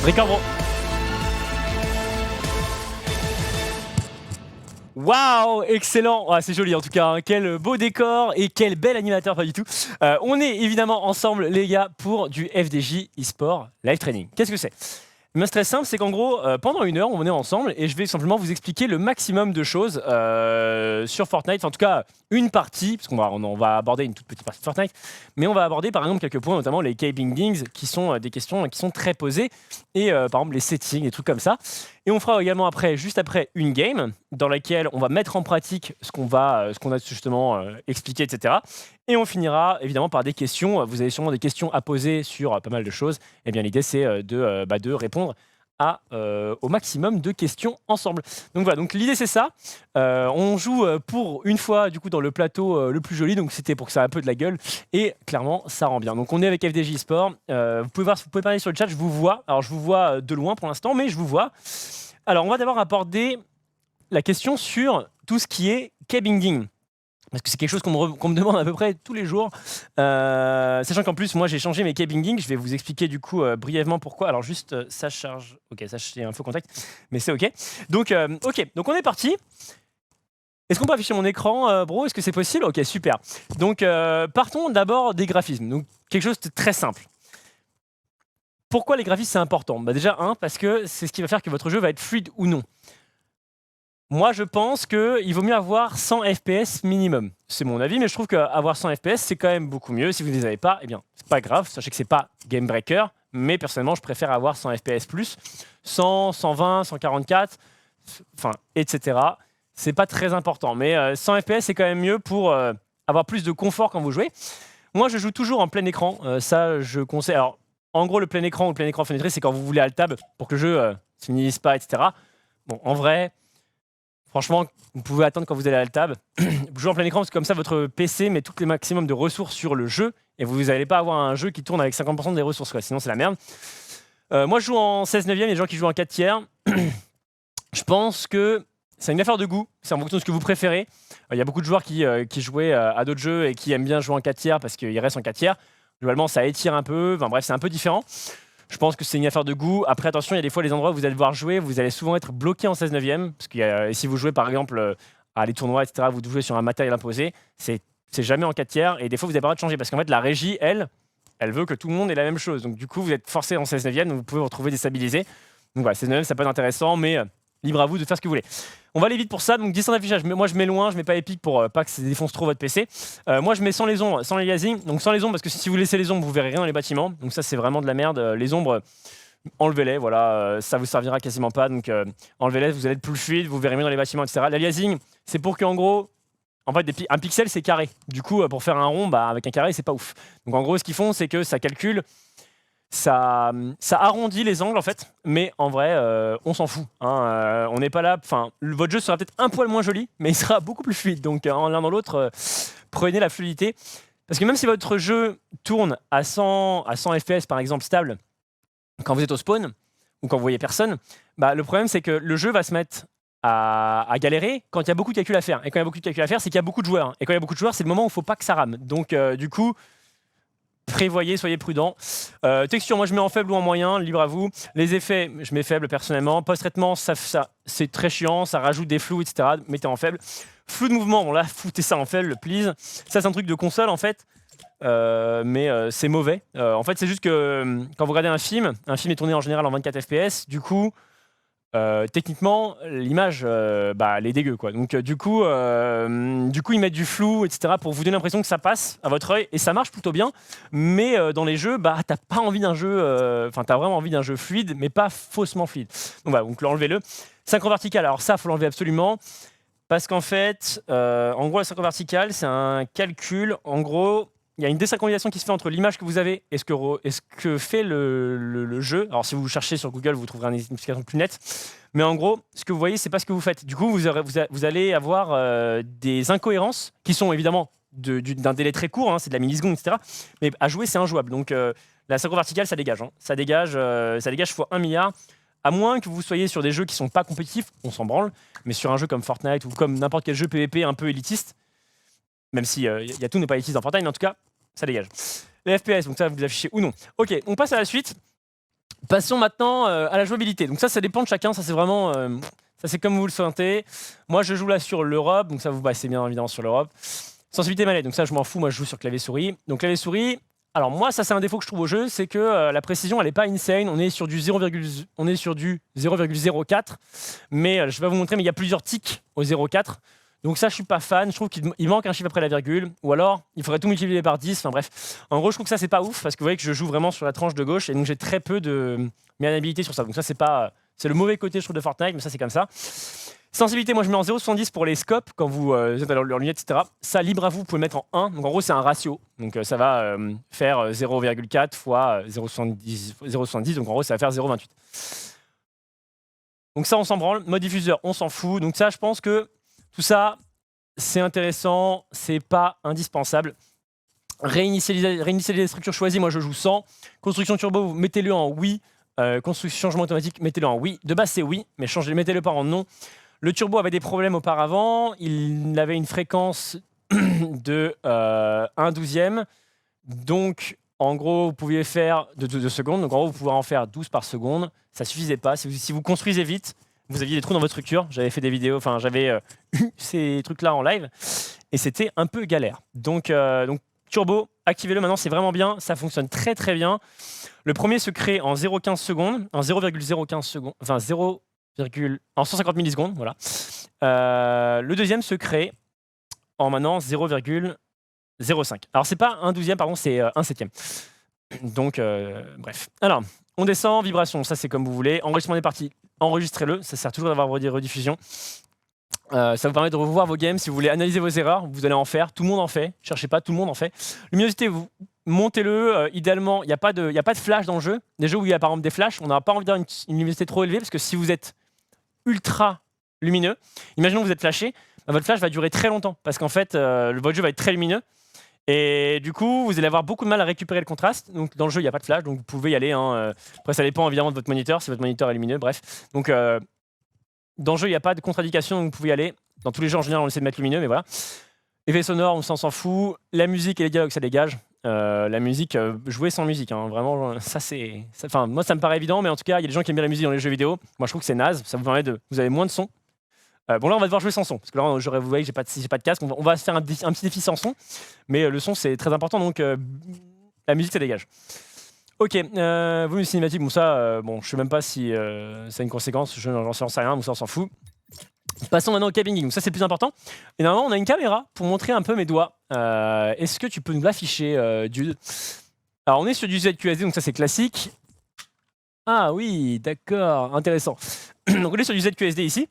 Record bro. Waouh, excellent, c'est joli en tout cas, hein. Quel beau décor et quel bel animateur, pas du tout. On est évidemment ensemble les gars pour du FDJ eSport Live Training. Qu'est-ce que c'est? C'est très simple, c'est qu'en gros, pendant 1 heure, on est ensemble et je vais simplement vous expliquer le maximum de choses sur Fortnite. Enfin, en tout cas, une partie, parce on va aborder une toute petite partie de Fortnite, mais on va aborder par exemple quelques points, notamment les K-Bindings, qui sont des questions qui sont très posées, et par exemple les settings, des trucs comme ça. Et on fera également juste après une game dans laquelle on va mettre en pratique ce qu'on a justement expliqué, etc. Et on finira évidemment par des questions. Vous avez sûrement des questions à poser sur pas mal de choses. Et bien l'idée c'est de répondre au maximum de questions ensemble. Donc voilà, donc l'idée c'est ça. On joue pour une fois du coup dans le plateau le plus joli, donc c'était pour que ça ait un peu de la gueule. Et clairement ça rend bien. Donc on est avec FDJ Sport. Vous pouvez parler sur le chat, je vous vois. Alors je vous vois de loin pour l'instant, mais je vous vois. Alors on va d'abord aborder la question sur tout ce qui est K-Binding. Parce que c'est quelque chose qu'on me demande à peu près tous les jours. Sachant qu'en plus, moi, j'ai changé mes K-Binding. Je vais vous expliquer du coup brièvement pourquoi. Alors juste, ça charge. Ok, ça c'est un faux contact, mais c'est ok. Donc, donc on est parti. Est-ce qu'on peut afficher mon écran, bro? Est-ce que c'est possible? Ok, super. Donc, partons d'abord des graphismes. Donc, quelque chose de très simple. Pourquoi les graphismes, c'est important? Déjà, parce que c'est ce qui va faire que votre jeu va être fluide ou non. Moi, je pense qu'il vaut mieux avoir 100 FPS minimum. C'est mon avis, mais je trouve qu'avoir 100 FPS, c'est quand même beaucoup mieux. Si vous ne les avez pas, eh bien, c'est pas grave. Sachez que c'est pas game breaker, mais personnellement, je préfère avoir 100 FPS plus. 100, 120, 144, enfin, etc. C'est pas très important, mais 100 FPS, c'est quand même mieux pour avoir plus de confort quand vous jouez. Moi, je joue toujours en plein écran. Ça, je conseille. Alors, en gros, le plein écran ou le plein écran fenêtré, c'est quand vous voulez alt tab pour que le jeu se finisse pas, etc. Bon, en vrai, franchement, vous pouvez attendre quand vous allez à l'altab. Vous jouez en plein écran parce que comme ça, votre PC met tout le maximum de ressources sur le jeu et vous n'allez pas avoir un jeu qui tourne avec 50% des ressources, quoi. Sinon, c'est la merde. Moi, je joue en 16 neuvième, il y a des gens qui jouent en 4 tiers. Je pense que c'est une affaire de goût, c'est en fonction de ce que vous préférez. Il y a beaucoup de joueurs qui jouaient à d'autres jeux et qui aiment bien jouer en 4 tiers parce qu'ils restent en 4 tiers. Globalement, ça étire un peu. Enfin bref, c'est un peu différent. Je pense que c'est une affaire de goût. Après, attention, il y a des fois les endroits où vous allez devoir jouer, vous allez souvent être bloqué en 16 neuvième. Parce que si vous jouez par exemple à les tournois, etc., vous jouez sur un matériel imposé, c'est jamais en 4 tiers. Et des fois, vous n'avez pas le droit de changer. Parce qu'en fait, la régie, elle veut que tout le monde ait la même chose. Donc du coup, vous êtes forcé en 16 neuvième, donc vous pouvez vous retrouver déstabilisé. Donc voilà, 16 neuvième, ça peut être intéressant, mais libre à vous de faire ce que vous voulez. On va aller vite pour ça. Donc distance d'affichage, moi je mets loin, je mets pas épique pour pas que ça défonce trop votre PC. Moi je mets sans les ombres, sans les aliasing. Donc sans les ombres, parce que si vous laissez les ombres, vous verrez rien dans les bâtiments. Donc ça, c'est vraiment de la merde. Les ombres, enlevez-les, voilà, ça vous servira quasiment pas, donc enlevez-les, vous allez être plus fluide, vous verrez mieux dans les bâtiments, etc. L'aliasing, c'est pour qu'en gros, en fait, un pixel c'est carré. Du coup, pour faire un rond, avec un carré, c'est pas ouf. Donc en gros, ce qu'ils font, c'est que ça calcule, ça arrondit les angles en fait, mais en vrai, on s'en fout. On n'est pas là. Enfin, votre jeu sera peut-être un poil moins joli, mais il sera beaucoup plus fluide. Donc en l'un dans l'autre, prenez la fluidité. Parce que même si votre jeu tourne à 100 FPS par exemple stable, quand vous êtes au spawn ou quand vous voyez personne, le problème c'est que le jeu va se mettre à galérer quand il y a beaucoup de calculs à faire. Et quand il y a beaucoup de calculs à faire, c'est qu'il y a beaucoup de joueurs. Et quand il y a beaucoup de joueurs, c'est le moment où il ne faut pas que ça rame. Donc du coup, prévoyez, soyez prudents. Texture, moi je mets en faible ou en moyen, libre à vous. Les effets, je mets faible personnellement. Post-traitement, ça c'est très chiant, ça rajoute des flous, etc. Mettez en faible. Flou de mouvement, bon là, foutez ça en faible, please. Ça c'est un truc de console en fait. Mais c'est mauvais. En fait, c'est juste que quand vous regardez un film est tourné en général en 24 FPS. Du coup, techniquement, l'image, elle est dégueu, quoi. Donc, du coup, ils mettent du flou, etc., pour vous donner l'impression que ça passe à votre œil, et ça marche plutôt bien. Mais dans les jeux, t'as pas envie d'un jeu, t'as vraiment envie d'un jeu fluide, mais pas faussement fluide. Donc voilà, donc enlevez-le. Synchro vertical, alors ça, faut l'enlever absolument. Parce qu'en fait, en gros, la synchro verticale, c'est un calcul. En gros, il y a une désynchronisation qui se fait entre l'image que vous avez et ce que fait le jeu. Alors, si vous cherchez sur Google, vous trouverez une explication plus nette. Mais en gros, ce que vous voyez, c'est pas ce que vous faites. Du coup, vous allez avoir des incohérences qui sont évidemment d'un délai très court, c'est de la milliseconde, etc. Mais à jouer, c'est injouable. Donc, la synchro verticale, ça dégage. Ça dégage fois 1 milliard. À moins que vous soyez sur des jeux qui sont pas compétitifs, on s'en branle. Mais sur un jeu comme Fortnite ou comme n'importe quel jeu PvP un peu élitiste, même si Yatou n'est pas élitiste dans Fortnite, mais en tout cas, ça dégage. Les FPS, donc ça, vous affichez ou non. Ok, on passe à la suite. Passons maintenant à la jouabilité. Donc ça dépend de chacun, ça c'est vraiment... ça c'est comme vous le sentez. Moi je joue là sur l'Europe, donc ça vous c'est bien évidemment sur l'Europe. Sensibilité manette, donc ça je m'en fous, moi je joue sur clavier souris. Donc clavier souris, alors moi ça c'est un défaut que je trouve au jeu, c'est que la précision elle est pas insane, on est sur du 0,04, mais je vais vous montrer, mais il y a plusieurs tics au 0,4. Donc ça je suis pas fan, je trouve qu'il manque un chiffre après la virgule, ou alors il faudrait tout multiplier par 10, enfin bref. En gros je trouve que ça c'est pas ouf, parce que vous voyez que je joue vraiment sur la tranche de gauche, et donc j'ai très peu de maniabilité sur ça. Donc ça c'est pas... c'est le mauvais côté je trouve de Fortnite, mais ça c'est comme ça. Sensibilité, moi je mets en 0,70 pour les scopes, quand vous êtes à leurs lunettes, etc. Ça, libre à vous, vous pouvez le mettre en 1. Donc en gros, c'est un ratio. Donc ça va faire 0,4 fois 0,70. Donc en gros, ça va faire 0,28. Donc ça, on s'en branle. Mode diffuseur, on s'en fout. Donc ça, je pense que tout ça, c'est intéressant. C'est pas indispensable. Réinitialiser les structures choisies, moi je joue 100. Construction turbo, mettez-le en oui. Construction changement automatique, mettez-le en oui. De base, c'est oui, mais mettez-le pas en non. Le turbo avait des problèmes auparavant, il avait une fréquence de 1/12e, donc en gros vous pouviez faire de 2 secondes, donc en gros vous pouvez en faire 12 par seconde, ça suffisait pas, si vous construisez vite, vous aviez des trous dans votre structure, j'avais fait des vidéos, enfin j'avais eu ces trucs là en live, et c'était un peu galère. Donc turbo, activez-le maintenant, c'est vraiment bien, ça fonctionne très très bien. Le premier se crée en 0,15 secondes, en 0,015 secondes, enfin 0, en 150 millisecondes, voilà. Le deuxième se crée en maintenant 0,05. Alors c'est pas 1/12e, pardon, c'est 1/7e. Donc bref. Alors, on descend, vibration, ça c'est comme vous voulez. Enregistrement des parties, enregistrez-le, ça sert toujours d'avoir des rediffusions. Ça vous permet de revoir vos games, si vous voulez analyser vos erreurs, vous allez en faire, tout le monde en fait, cherchez pas, tout le monde en fait. Luminosité, vous montez-le, idéalement, il n'y a pas de flash dans le jeu. Des jeux où il y a par exemple des flashs, on n'a pas envie d'avoir une luminosité trop élevée, parce que si vous êtes ultra lumineux, imaginons que vous êtes flashé, votre flash va durer très longtemps, parce qu'en fait, votre jeu va être très lumineux, et du coup, vous allez avoir beaucoup de mal à récupérer le contraste. Donc dans le jeu, il n'y a pas de flash, donc vous pouvez y aller. Après, ça dépend évidemment de votre moniteur, si votre moniteur est lumineux, bref. Donc dans le jeu, il n'y a pas de contre-indication, donc vous pouvez y aller. Dans tous les jeux, en général, on essaie de mettre lumineux, mais voilà. Effet sonore, on s'en fout. La musique et les dialogues, ça dégage. La musique, jouer sans musique, hein, vraiment, ça c'est... Enfin, moi, ça me paraît évident, mais en tout cas, il y a des gens qui aiment bien la musique dans les jeux vidéo. Moi, je trouve que c'est naze, ça vous permet de... Vous avez moins de son. Bon, là, on va devoir jouer sans son, parce que là, vous voyez que j'ai pas de casque. On va se faire un petit défi sans son, mais le son, c'est très important, donc la musique, ça dégage. Ok, volume cinématique, bon ça, bon, je sais même pas si ça a une conséquence, j'en sais rien, bon ça on s'en fout. Passons maintenant au cabling, donc ça c'est le plus important. Et normalement on a une caméra pour montrer un peu mes doigts. Est-ce que tu peux nous l'afficher, Dude? Alors on est sur du ZQSD, donc ça c'est classique. Ah oui, d'accord, intéressant. Donc on est sur du ZQSD ici.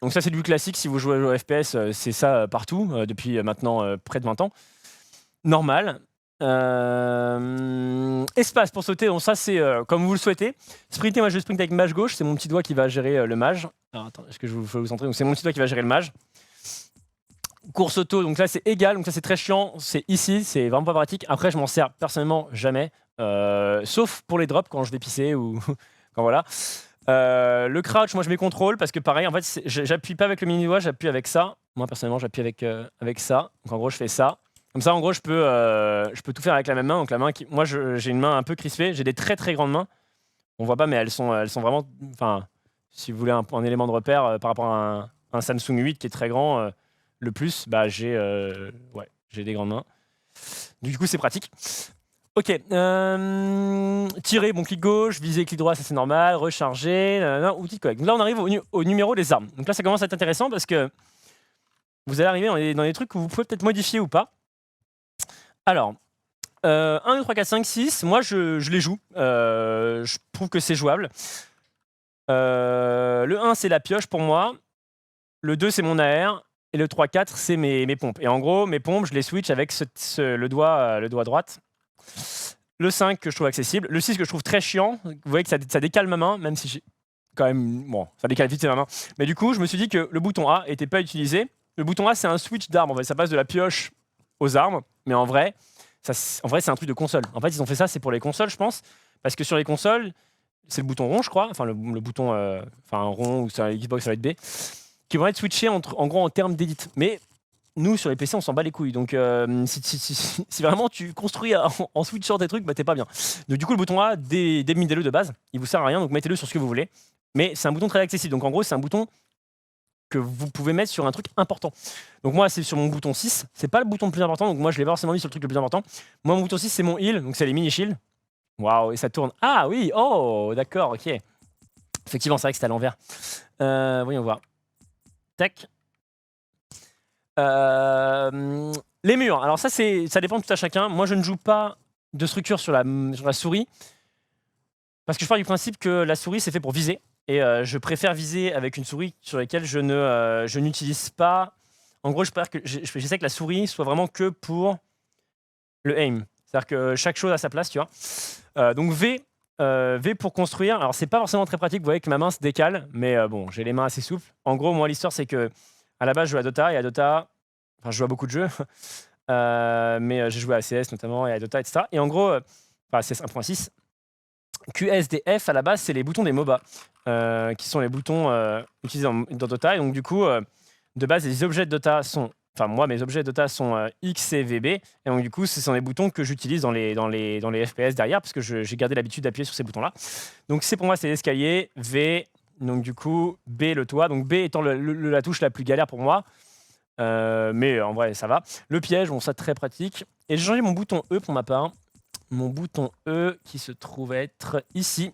Donc ça c'est du classique, si vous jouez au FPS, c'est ça partout, depuis maintenant près de 20 ans. Normal. Espace pour sauter, donc ça c'est comme vous le souhaitez. Sprinter, moi je sprint avec mage gauche, c'est mon petit doigt qui va gérer le mage. Alors attends, est-ce que je vais vous centrer? Donc c'est mon petit doigt qui va gérer le mage. Course auto, donc là c'est égal, donc ça c'est très chiant, c'est ici, c'est vraiment pas pratique. Après je m'en sers personnellement jamais, sauf pour les drops quand je vais pisser ou quand voilà. Le crouch, moi je mets contrôle parce que pareil, en fait j'appuie pas avec le mini doigt, j'appuie avec ça. Moi personnellement j'appuie avec ça, donc en gros je fais ça. Comme ça, en gros, je peux tout faire avec la même main. Donc la main moi, j'ai une main un peu crispée. J'ai des très très grandes mains. On voit pas, mais elles sont vraiment. Enfin, si vous voulez un élément de repère par rapport à un Samsung 8 qui est très grand, le plus, bah j'ai des grandes mains. Du coup, c'est pratique. Ok. Tirer, bon clic gauche, viser clic droit, ça c'est normal. Recharger, outil de collecte. Donc là, on arrive au numéro des armes. Donc là, ça commence à être intéressant parce que vous allez arriver dans des trucs que vous pouvez peut-être modifier ou pas. Alors, 1, 2, 3, 4, 5, 6, moi je les joue, je trouve que c'est jouable. Le 1 c'est la pioche pour moi, le 2 c'est mon AR, et le 3, 4 c'est mes pompes. Et en gros, mes pompes je les switch avec le doigt droite. Le 5 que je trouve accessible, le 6 que je trouve très chiant, vous voyez que ça décale ma main, même si j'ai quand même... Bon, ça décale vite ma main. Mais du coup, je me suis dit que le bouton A n'était pas utilisé. Le bouton A c'est un switch d'armes, en fait, ça passe de la pioche aux armes, mais en vrai, c'est un truc de console. En fait, ils ont fait ça, c'est pour les consoles, je pense, parce que sur les consoles, c'est le bouton rond, je crois, enfin le bouton, rond ou sur la Xbox, ça va être B, qui vont être switchés en gros en termes d'édit. Mais nous sur les PC on s'en bat les couilles, donc si vraiment tu construis en switchant tes trucs, bah t'es pas bien. Donc du coup le bouton A, démidez-le de base, il vous sert à rien, donc mettez-le sur ce que vous voulez. Mais c'est un bouton très accessible, donc en gros c'est un bouton que vous pouvez mettre sur un truc important. Donc moi c'est sur mon bouton 6, c'est pas le bouton le plus important, donc moi je l'ai pas forcément mis sur le truc le plus important. Moi mon bouton 6 c'est mon heal, donc c'est les mini shields. Waouh, et ça tourne. Ah oui, oh d'accord, ok. Effectivement c'est vrai que c'est à l'envers. Voyons voir. Tac. Les murs, alors ça dépend de tout à chacun. Moi je ne joue pas de structure sur la souris parce que je pars du principe que la souris c'est fait pour viser et je préfère viser avec une souris sur laquelle je n'utilise pas. En gros je préfère que j'essaie que la souris soit vraiment que pour le aim, c'est-à-dire que chaque chose a sa place, tu vois. Donc V pour construire, alors c'est pas forcément très pratique, vous voyez que ma main se décale, mais bon j'ai les mains assez souples. En gros moi l'histoire c'est que à la base je joue à Dota et à Dota, enfin je joue à beaucoup de jeux, mais j'ai joué à CS notamment et à Dota, etc. Et en gros, CS 1.6, QSDF à la base c'est les boutons des MOBA, qui sont les boutons utilisés dans Dota. Et donc du coup, de base les objets de Dota sont, enfin moi mes objets de Dota sont X et VB, et donc du coup ce sont les boutons que j'utilise dans les FPS derrière, parce que j'ai gardé l'habitude d'appuyer sur ces boutons là. Donc c'est pour moi c'est l'escalier, V, donc du coup B le toit, donc B étant la touche la plus galère pour moi. Mais en vrai ça va. Le piège, bon ça très pratique. Et j'ai changé mon bouton E pour ma part. Mon bouton E qui se trouve être ici.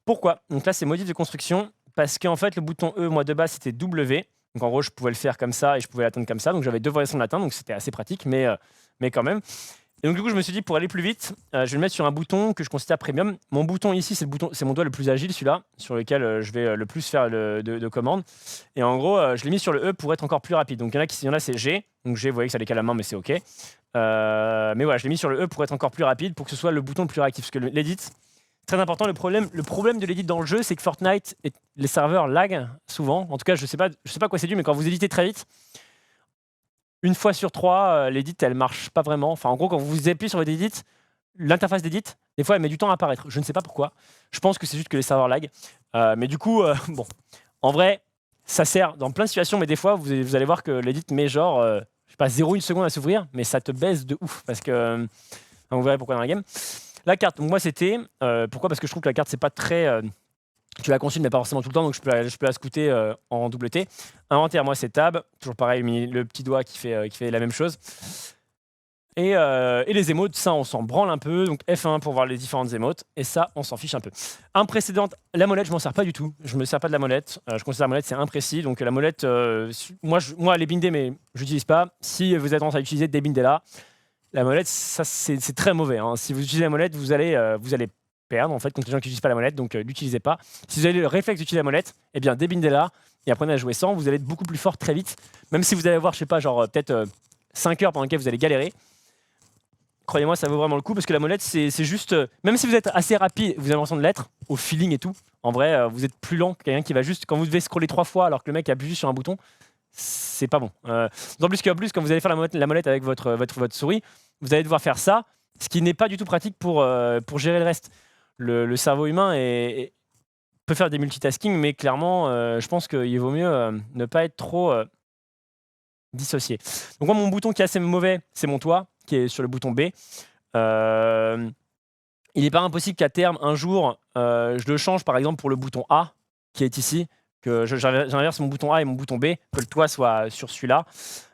Pourquoi? Donc là c'est modif de construction, parce qu'en fait le bouton E moi de base c'était W. Donc en gros je pouvais le faire comme ça et je pouvais l'atteindre comme ça. Donc j'avais deux variations de l'atteindre, donc c'était assez pratique, mais quand même. Et donc du coup je me suis dit pour aller plus vite, je vais le mettre sur un bouton que je considère premium. Mon bouton ici c'est mon doigt le plus agile, celui-là, sur lequel je vais le plus faire de commandes. Et en gros je l'ai mis sur le E pour être encore plus rapide. Donc il y en a c'est G, donc G vous voyez que ça décale la main mais c'est ok. Mais voilà je l'ai mis sur le E pour être encore plus rapide, pour que ce soit le bouton le plus réactif. Parce que l'edit, très important, le problème de l'edit dans le jeu c'est que Fortnite, les serveurs lag souvent. En tout cas je sais pas quoi c'est dû, mais quand vous éditez très vite, une fois sur trois, l'edit elle marche pas vraiment. Enfin en gros quand vous appuyez sur votre edit, l'interface d'edit, des fois elle met du temps à apparaître. Je ne sais pas pourquoi. Je pense que c'est juste que les serveurs lag. Mais du coup, bon, en vrai, ça sert dans plein de situations, mais des fois vous allez voir que l'edit met genre, je sais pas, 0,1 seconde à s'ouvrir, mais ça te baisse de ouf. Parce que, vous verrez pourquoi dans la game. La carte, donc moi c'était, pourquoi? Parce que je trouve que la carte c'est pas très... tu la consultes mais pas forcément tout le temps, donc je peux la scouter en double T. Inventaire, moi c'est tab, toujours pareil, le petit doigt qui fait la même chose. Et les émotes, ça on s'en branle un peu, donc F1 pour voir les différentes émotes, et ça on s'en fiche un peu. Un précédent, la molette je m'en sers pas du tout, je me sers pas de la molette, je considère la molette c'est imprécis, donc la molette, moi elle est bindée mais je l'utilise pas. Si vous êtes tendance à utiliser, débindez-la. La molette, ça c'est très mauvais, hein. Si vous utilisez la molette, vous allez perdre en fait contre les gens qui n'utilisent pas la molette, donc l'utilisez pas. Si vous avez le réflexe d'utiliser la molette, eh bien débindez-la et apprenez à jouer sans, vous allez être beaucoup plus fort très vite, même si vous allez avoir, je sais pas, genre peut-être 5 heures pendant lesquelles vous allez galérer. Croyez-moi, ça vaut vraiment le coup, parce que la molette c'est juste, même si vous êtes assez rapide, vous avez l'impression de l'être, au feeling et tout, en vrai vous êtes plus lent que quelqu'un qui va juste, quand vous devez scroller 3 fois alors que le mec appuie juste sur un bouton, c'est pas bon. D'autant plus qu'en plus, quand vous allez faire la molette avec votre souris, vous allez devoir faire ça, ce qui n'est pas du tout pratique pour gérer le reste. Le cerveau humain peut faire des multitasking, mais clairement, je pense qu'il vaut mieux ne pas être trop dissocié. Donc moi, mon bouton qui est assez mauvais, c'est mon toit, qui est sur le bouton B. Il n'est pas impossible qu'à terme, un jour, je le change, par exemple, pour le bouton A, qui est ici, que j'inverse mon bouton A et mon bouton B, que le toit soit sur celui-là.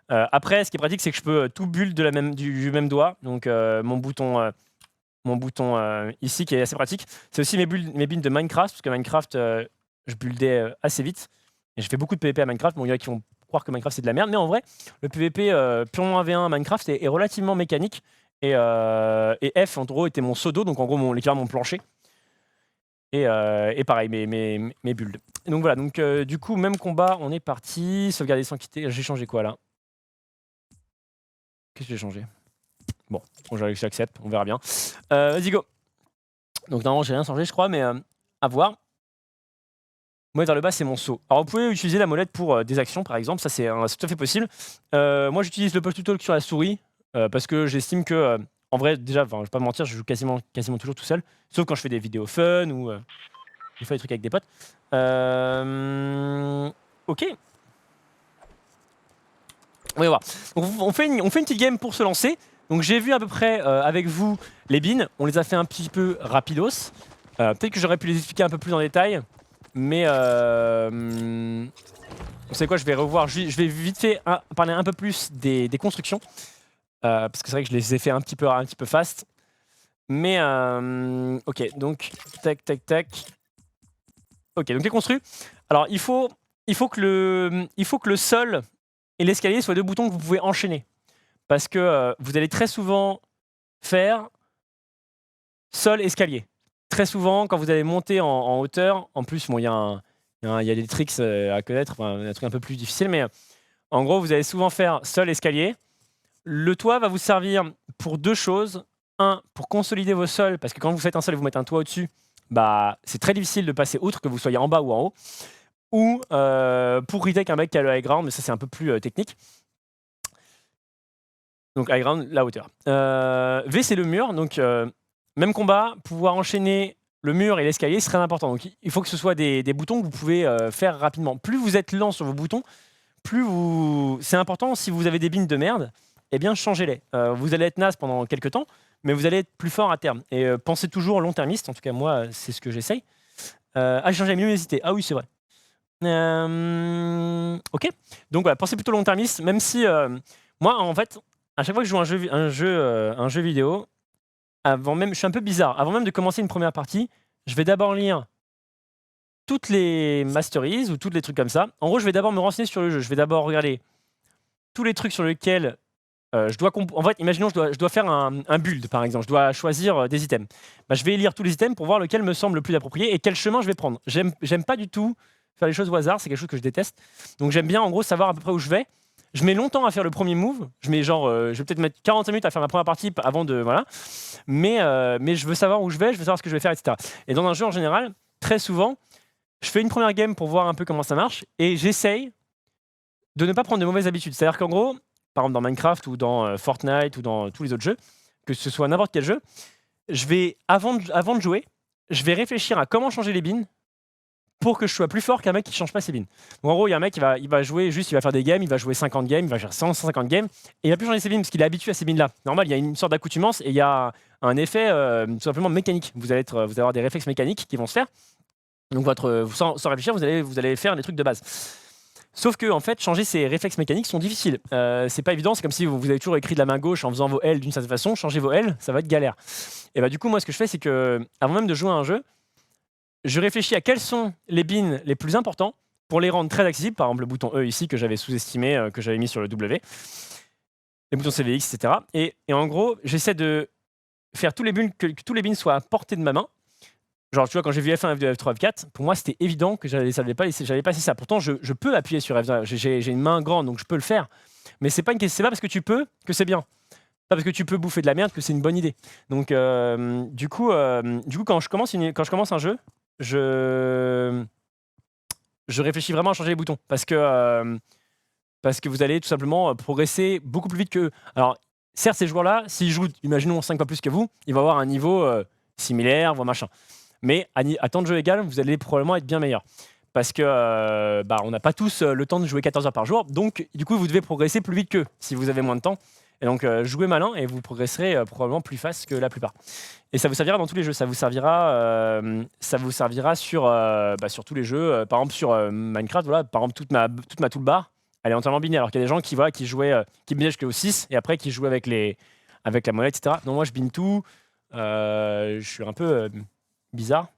Après, ce qui est pratique, c'est que je peux tout build du même doigt. Donc mon bouton ici, qui est assez pratique. C'est aussi mes builds de Minecraft, parce que Minecraft, je buildais assez vite. Et j'ai fait beaucoup de PvP à Minecraft. Bon, il y en a qui vont croire que Minecraft c'est de la merde, mais en vrai, le PvP purement 1v1 à Minecraft est relativement mécanique. Et F, en gros, était mon pseudo, donc en gros, l'équivalent de mon plancher. Et pareil, mes builds. Et donc voilà, donc du coup, même combat, on est parti. Sauvegarder sans quitter. J'ai changé quoi là? Qu'est-ce que j'ai changé? Bon, j'accepte, on verra bien. Vas-y, go. Donc normalement, j'ai rien changé, je crois, mais à voir. Moi, vers le bas, c'est mon saut. Alors, vous pouvez utiliser la molette pour des actions, par exemple. Ça, c'est tout à fait possible. Moi, j'utilise le push to talk sur la souris parce que j'estime que, en vrai, déjà, je vais pas mentir, je joue quasiment toujours tout seul. Sauf quand je fais des vidéos fun ou des fois des trucs avec des potes. Ok. On va voir. Donc, on fait une petite game pour se lancer. Donc j'ai vu à peu près avec vous les bins. On les a fait un petit peu rapidos. Peut-être que j'aurais pu les expliquer un peu plus en détail. Mais vous savez quoi, je vais revoir. Je vais vite fait parler un peu plus des constructions. Parce que c'est vrai que je les ai fait un petit peu fast. Mais ok, donc tac tac tac. Ok, donc les construits. Alors il faut que le sol et l'escalier soient deux boutons que vous pouvez enchaîner. Parce que vous allez très souvent faire sol, escalier. Très souvent, quand vous allez monter en hauteur, en plus, bon, il y a des tricks à connaître, enfin, un truc un peu plus difficile, mais en gros, vous allez souvent faire sol, escalier. Le toit va vous servir pour deux choses. Un, pour consolider vos sols, parce que quand vous faites un sol et vous mettez un toit au-dessus, bah, c'est très difficile de passer outre, que vous soyez en bas ou en haut. Ou pour retake un mec qui a le high ground, mais ça c'est un peu plus technique. Donc high ground, la hauteur. V c'est le mur, donc même combat, pouvoir enchaîner le mur et l'escalier, c'est très important. Donc il faut que ce soit des boutons que vous pouvez faire rapidement. Plus vous êtes lent sur vos boutons, plus vous... C'est important, si vous avez des bins de merde, eh bien changez-les. Vous allez être naze pendant quelques temps, mais vous allez être plus fort à terme. Et pensez toujours long-termiste, en tout cas moi c'est ce que j'essaye. J'ai changé la luminosité, ah oui c'est vrai. Ok, donc voilà, pensez plutôt long-termiste, même si moi en fait, à chaque fois que je joue un jeu vidéo, je suis un peu bizarre, avant même de commencer une première partie, je vais d'abord lire toutes les masteries ou tous les trucs comme ça. En gros, je vais d'abord me renseigner sur le jeu, je vais d'abord regarder tous les trucs sur lesquels je dois... En fait, imaginons je dois faire un build par exemple, je dois choisir des items. Bah, je vais lire tous les items pour voir lequel me semble le plus approprié et quel chemin je vais prendre. J'aime pas du tout faire les choses au hasard, c'est quelque chose que je déteste. Donc j'aime bien en gros savoir à peu près où je vais. Je mets longtemps à faire le premier move, je mets genre, je vais peut-être mettre 45 minutes à faire ma première partie avant de... Voilà. Mais je veux savoir où je vais savoir ce que je vais faire, etc. Et dans un jeu en général, très souvent, je fais une première game pour voir un peu comment ça marche et j'essaye de ne pas prendre de mauvaises habitudes. C'est-à-dire qu'en gros, par exemple dans Minecraft ou dans Fortnite ou dans tous les autres jeux, que ce soit n'importe quel jeu, je vais, avant de jouer, je vais réfléchir à comment changer les bins pour que je sois plus fort qu'un mec qui change pas ses bins. Donc en gros, il y a un mec qui va jouer juste, il va faire des games, il va jouer 50 games, il va faire 150 games, et il va plus changer ses bins parce qu'il est habitué à ces bins-là. Normal, il y a une sorte d'accoutumance et il y a un effet tout simplement mécanique. Vous allez avoir des réflexes mécaniques qui vont se faire. Donc sans réfléchir, vous allez faire des trucs de base. Sauf que en fait, changer ces réflexes mécaniques sont difficiles. C'est pas évident, c'est comme si vous avez toujours écrit de la main gauche en faisant vos L d'une certaine façon. Changer vos L, ça va être galère. Et bah du coup, moi, ce que je fais, c'est que avant même de jouer à un jeu, je réfléchis à quels sont les bins les plus importants pour les rendre très accessibles. Par exemple, le bouton E ici que j'avais sous-estimé, que j'avais mis sur le W, les boutons CVX, etc. Et en gros, j'essaie de faire que tous les bins soient à portée de ma main. Genre, tu vois, quand j'ai vu F1, F2, F3, F4, pour moi, c'était évident que j'allais passer ça. Pourtant, je peux appuyer sur F2. J'ai une main grande, donc je peux le faire. Mais c'est pas parce que tu peux que c'est bien. Pas parce que tu peux bouffer de la merde que c'est une bonne idée. Donc, du coup, quand je commence un jeu, je réfléchis vraiment à changer les boutons. Parce que vous allez tout simplement progresser beaucoup plus vite qu'eux. Alors, certes, ces joueurs-là, s'ils jouent, imaginons, 5 fois plus que vous, ils vont avoir un niveau similaire, voire machin. Mais à temps de jeu égal, vous allez probablement être bien meilleur. Parce que on n'a pas tous le temps de jouer 14 heures par jour. Donc, du coup, vous devez progresser plus vite qu'eux si vous avez moins de temps. Et donc, jouez malin et vous progresserez probablement plus fast que la plupart. Et ça vous servira dans tous les jeux. Ça vous servira sur tous les jeux. Par exemple, sur Minecraft, voilà, par exemple, toute ma toolbar, elle est entièrement binaire. Alors qu'il y a des gens qui jouaient, qui binaient jusqu'au 6 et après qui jouaient avec la molette, etc. Donc, moi, je bine tout. Je suis un peu bizarre.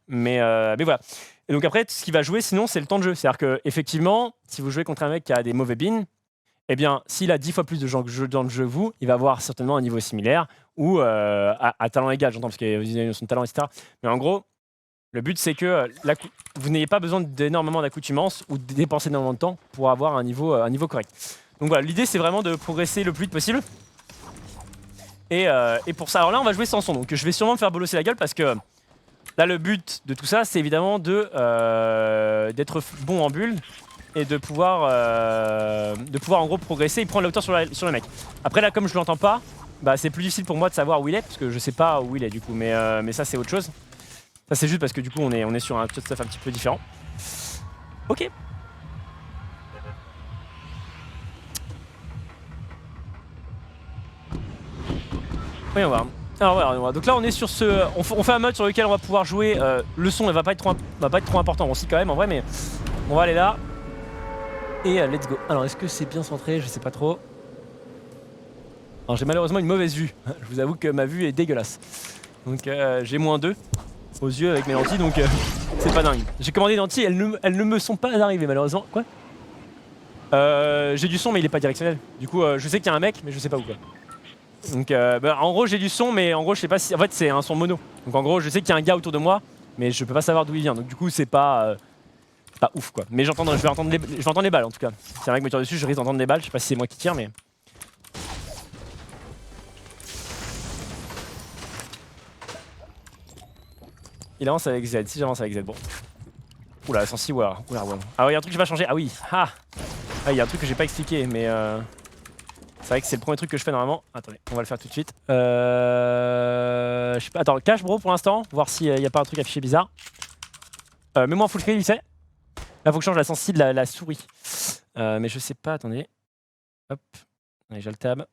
Mais voilà. Et donc, après, ce qui va jouer, sinon, c'est le temps de jeu. C'est-à-dire qu'effectivement, si vous jouez contre un mec qui a des mauvais bins, eh bien, s'il a 10 fois plus de gens dans le jeu que vous, il va avoir certainement un niveau similaire ou à talent égal, j'entends, parce qu'il y a une notion de talent, etc. Mais en gros, le but, c'est que vous n'ayez pas besoin d'énormément d'accoutumance ou de dépenser énormément de temps pour avoir un niveau correct. Donc voilà, l'idée, c'est vraiment de progresser le plus vite possible. Et pour ça, alors là, on va jouer sans son. Donc je vais sûrement me faire bolosser la gueule parce que là, le but de tout ça, c'est évidemment d'être bon en bulle et de pouvoir en gros progresser et prendre la hauteur sur le mec. Après là, comme je l'entends pas, bah, c'est plus difficile pour moi de savoir où il est parce que je sais pas où il est du coup. Mais ça c'est autre chose. Ça c'est juste parce que du coup on est sur un stuff un petit peu différent. Ok. Oui, on va. Alors voilà, donc là on est sur ce. On fait un mode sur lequel on va pouvoir jouer. Le son va pas être trop important aussi quand même en vrai, mais on va aller là. Et let's go. Alors est-ce que c'est bien centré? Je sais pas trop. Alors j'ai malheureusement une mauvaise vue. Je vous avoue que ma vue est dégueulasse. Donc j'ai -2 aux yeux avec mes lentilles, donc c'est pas dingue. J'ai commandé des lentilles, elles ne me sont pas arrivées malheureusement. Quoi? J'ai du son mais il est pas directionnel. Du coup je sais qu'il y a un mec mais je sais pas où quoi. Donc bah, en gros j'ai du son mais en gros je sais pas si... En fait c'est un son mono. Donc en gros je sais qu'il y a un gars autour de moi mais je peux pas savoir d'où il vient. Donc du coup c'est pas ouf quoi. Mais je vais entendre les balles en tout cas. Si un mec me tire dessus je risque d'entendre les balles. Je sais pas si c'est moi qui tire mais... Il avance avec Z, si j'avance avec Z, bon. Oula, la sensi, oula. Ah ouais, y a un truc qui va changer, ah oui, ah il y a un truc que j'ai pas expliqué, mais c'est vrai que c'est le premier truc que je fais normalement. Attendez, on va le faire tout de suite. Je sais pas, attends, cache bro pour l'instant, voir s'il y a pas un truc affiché bizarre. Mets-moi en full screen, il sait. Là, faut que je change la sensi de la souris. Mais je sais pas, attendez. Hop, allez, j'ai le tab.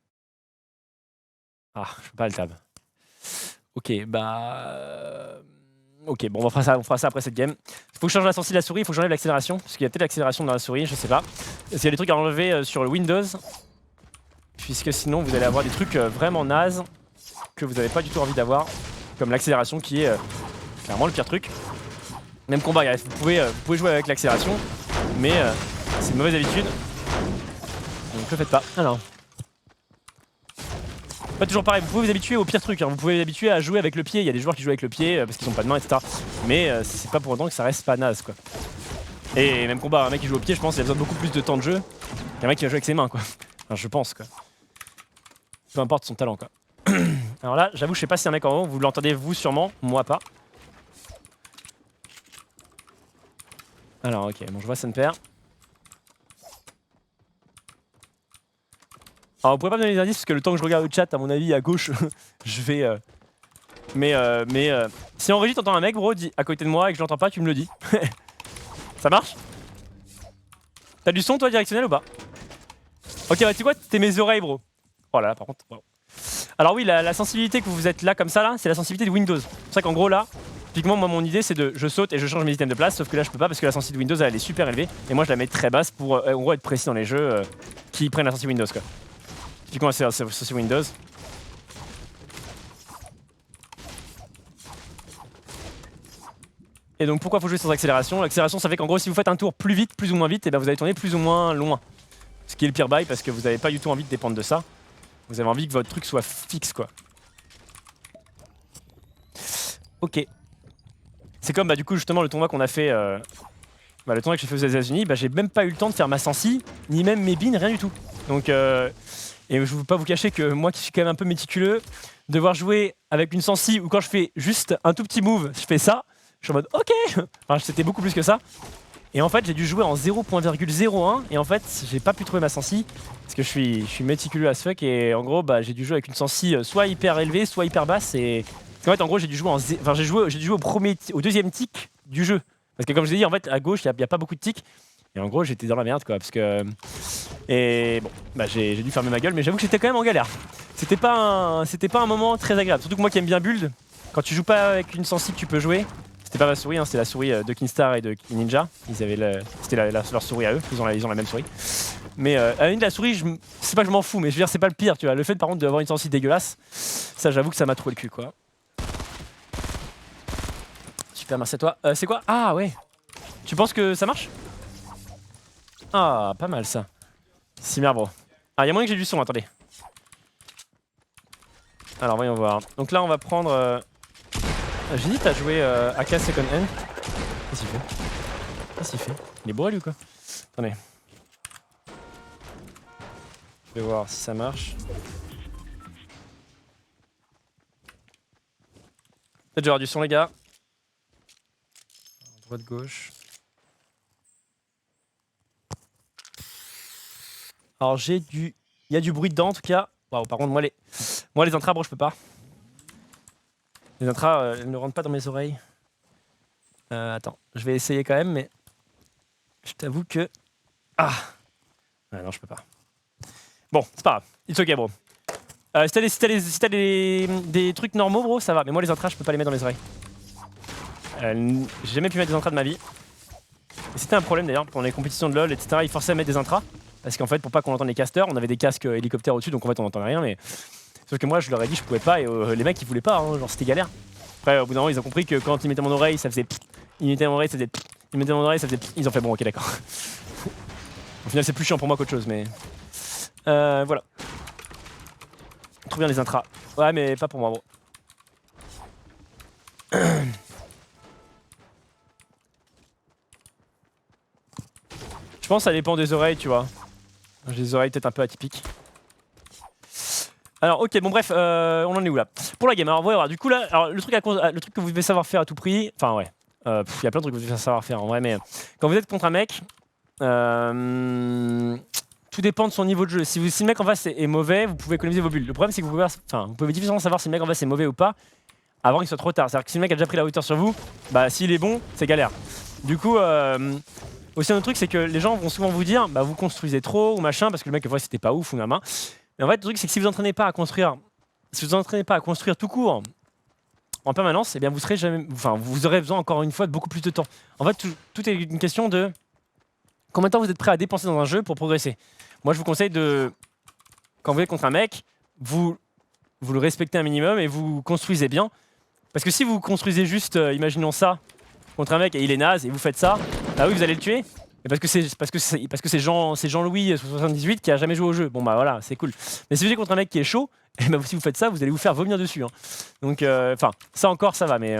Ah, je peux pas le tab. Ok, bah... Ok, bon, on fera ça après cette game. Il faut que je change la sensi de la souris, il faut que j'enlève l'accélération. Parce qu'il y a peut-être l'accélération dans la souris, je sais pas. Parce qu'il y a des trucs à enlever sur le Windows. Puisque sinon, vous allez avoir des trucs vraiment nazes que vous n'avez pas du tout envie d'avoir. Comme l'accélération qui est clairement le pire truc. Même combat, vous pouvez jouer avec l'accélération. Mais c'est une mauvaise habitude. Donc le faites pas. Alors. Pas toujours pareil, vous pouvez vous habituer au pire truc, hein. Vous pouvez vous habituer à jouer avec le pied, il y a des joueurs qui jouent avec le pied parce qu'ils ont pas de main, etc. Mais c'est pas pour autant que ça reste pas naze quoi. Et même combat, un mec qui joue au pied, je pense qu'il a besoin de beaucoup plus de temps de jeu qu'un mec qui va jouer avec ses mains quoi. Enfin, je pense quoi. Peu importe son talent quoi. Alors là, j'avoue, je sais pas si un mec en haut, vous l'entendez vous sûrement, moi pas. Alors ok, bon je vois ça me perd. Alors vous pouvez pas me donner des indices parce que le temps que je regarde le chat, à mon avis à gauche, je vais... Mais si en régie t'entends un mec bro à côté de moi et que je l'entends pas, tu me le dis. Ça marche? T'as du son toi directionnel ou pas? Ok bah tu sais quoi, t'es mes oreilles bro. Oh là là par contre, wow. Alors oui la sensibilité que vous êtes là comme ça là, c'est la sensibilité de Windows. C'est pour ça qu'en gros là, typiquement moi mon idée c'est de je saute et je change mes items de place, sauf que là je peux pas parce que la sensibilité de Windows elle est super élevée et moi je la mets très basse pour en gros être précis dans les jeux qui prennent la sensibilité Windows quoi. Typiquement c'est la sensibilité Windows. Et donc pourquoi faut jouer sans accélération? L'accélération ça fait qu'en gros si vous faites un tour plus vite, plus ou moins vite, et ben vous allez tourner plus ou moins loin. Ce qui est le pire bail parce que vous n'avez pas du tout envie de dépendre de ça. Vous avez envie que votre truc soit fixe quoi. Ok. C'est comme bah du coup justement le tournoi qu'on a fait, le tournoi que j'ai fait aux États-Unis, bah j'ai même pas eu le temps de faire ma sensi, ni même mes bins, rien du tout. Donc et je ne veux pas vous cacher que moi qui suis quand même un peu méticuleux, devoir jouer avec une sensi où quand je fais juste un tout petit move, je fais ça. Je suis en mode ok. Enfin c'était beaucoup plus que ça. Et en fait j'ai dû jouer en 0.01 et en fait j'ai pas pu trouver ma sensi parce que je suis méticuleux as fuck et en gros bah j'ai dû jouer avec une sensi soit hyper élevée soit hyper basse et en fait en gros j'ai dû jouer j'ai dû jouer au deuxième tic du jeu parce que comme je l'ai dit en fait à gauche il y a pas beaucoup de tics et en gros j'étais dans la merde quoi parce que et bon bah j'ai dû fermer ma gueule mais j'avoue que j'étais quand même en galère. C'était pas un moment très agréable surtout que moi qui aime bien build quand tu joues pas avec une sensi que tu peux jouer. C'était pas ma souris, hein, c'était la souris de Kinstar et de Ninja. C'était leur souris à eux, ils ont la même souris. Mais à la limite, la souris, c'est pas que je m'en fous, mais je veux dire, c'est pas le pire, tu vois. Le fait par contre d'avoir une sensi dégueulasse, ça j'avoue que ça m'a troué le cul quoi. Super, merci à toi. C'est quoi? Ah ouais. Tu penses que ça marche? Ah, pas mal ça. Simmer bro. Ah, y'a moyen que j'ai du son, attendez. Alors voyons voir. Donc là, on va prendre. J'hésite à jouer AK Second Hand. Qu'est-ce qu'il fait? Qu'est-ce qu'il fait? Il est bourré lui ou quoi? Attendez. Je vais voir si ça marche. Peut-être j'aurai du son les gars. Droite gauche. Alors il y a du bruit dedans en tout cas. Waouh, par contre moi les intras bro je peux pas. Les intras elles ne rentrent pas dans mes oreilles. Attends, je vais essayer quand même mais je t'avoue que... Ah non je peux pas. Bon, c'est pas grave. It's ok bro. Si t'as des trucs normaux, bro, ça va. Mais moi, les intras, je peux pas les mettre dans les oreilles. J'ai jamais pu mettre des intras de ma vie. Et c'était un problème d'ailleurs pour les compétitions de LoL, etc. Ils forçaient à mettre des intras. Parce qu'en fait, pour pas qu'on entende les casters, on avait des casques hélicoptères au-dessus, donc en fait, on n'entendait rien. Mais sauf que moi, je leur ai dit, je pouvais pas. Et les mecs, ils voulaient pas. Hein, genre, c'était galère. Après, au bout d'un moment, ils ont compris que quand ils mettaient mon oreille, ça faisait. Ils mettaient mon oreille, ça faisait. Ils mettaient mon oreille, ça faisait. Ils ont fait bon, ok, d'accord. Au final, c'est plus chiant pour moi qu'autre chose, mais. Voilà. Trop bien les intras. Ouais, mais pas pour moi, bro. Je pense que ça dépend des oreilles, tu vois. J'ai des oreilles peut-être un peu atypiques. Alors, ok, bon, bref, on en est où là? Pour la game, alors, voilà, du coup, là, alors, le truc que vous devez savoir faire à tout prix, enfin, ouais, il y a plein de trucs que vous devez savoir faire en vrai, mais quand vous êtes contre un mec, tout dépend de son niveau de jeu. Si le mec en face est mauvais, vous pouvez économiser vos bulles. Le problème, c'est que vous pouvez difficilement savoir si le mec en face est mauvais ou pas avant qu'il soit trop tard. C'est-à-dire que si le mec a déjà pris la hauteur sur vous, bah, s'il est bon, c'est galère. Du coup, aussi un autre truc, c'est que les gens vont souvent vous dire, bah, vous construisez trop ou machin, parce que le mec, c'était pas ouf ou la main. Mais en fait, le truc, c'est que si vous entraînez pas à construire, tout court en permanence, eh bien, vous aurez besoin encore une fois de beaucoup plus de temps. En fait, tout est une question de combien de temps vous êtes prêt à dépenser dans un jeu pour progresser. Moi, je vous conseille quand vous êtes contre un mec, vous le respectez un minimum et vous construisez bien. Parce que si vous construisez juste, imaginons ça, contre un mec et il est naze et vous faites ça, bah oui, vous allez le tuer. Et parce que c'est Jean-Louis 78 qui a jamais joué au jeu. Bon bah voilà, c'est cool. Mais si vous êtes contre un mec qui est chaud, et bah, si vous faites ça, vous allez vous faire vomir dessus. Hein. Donc ça encore ça va, mais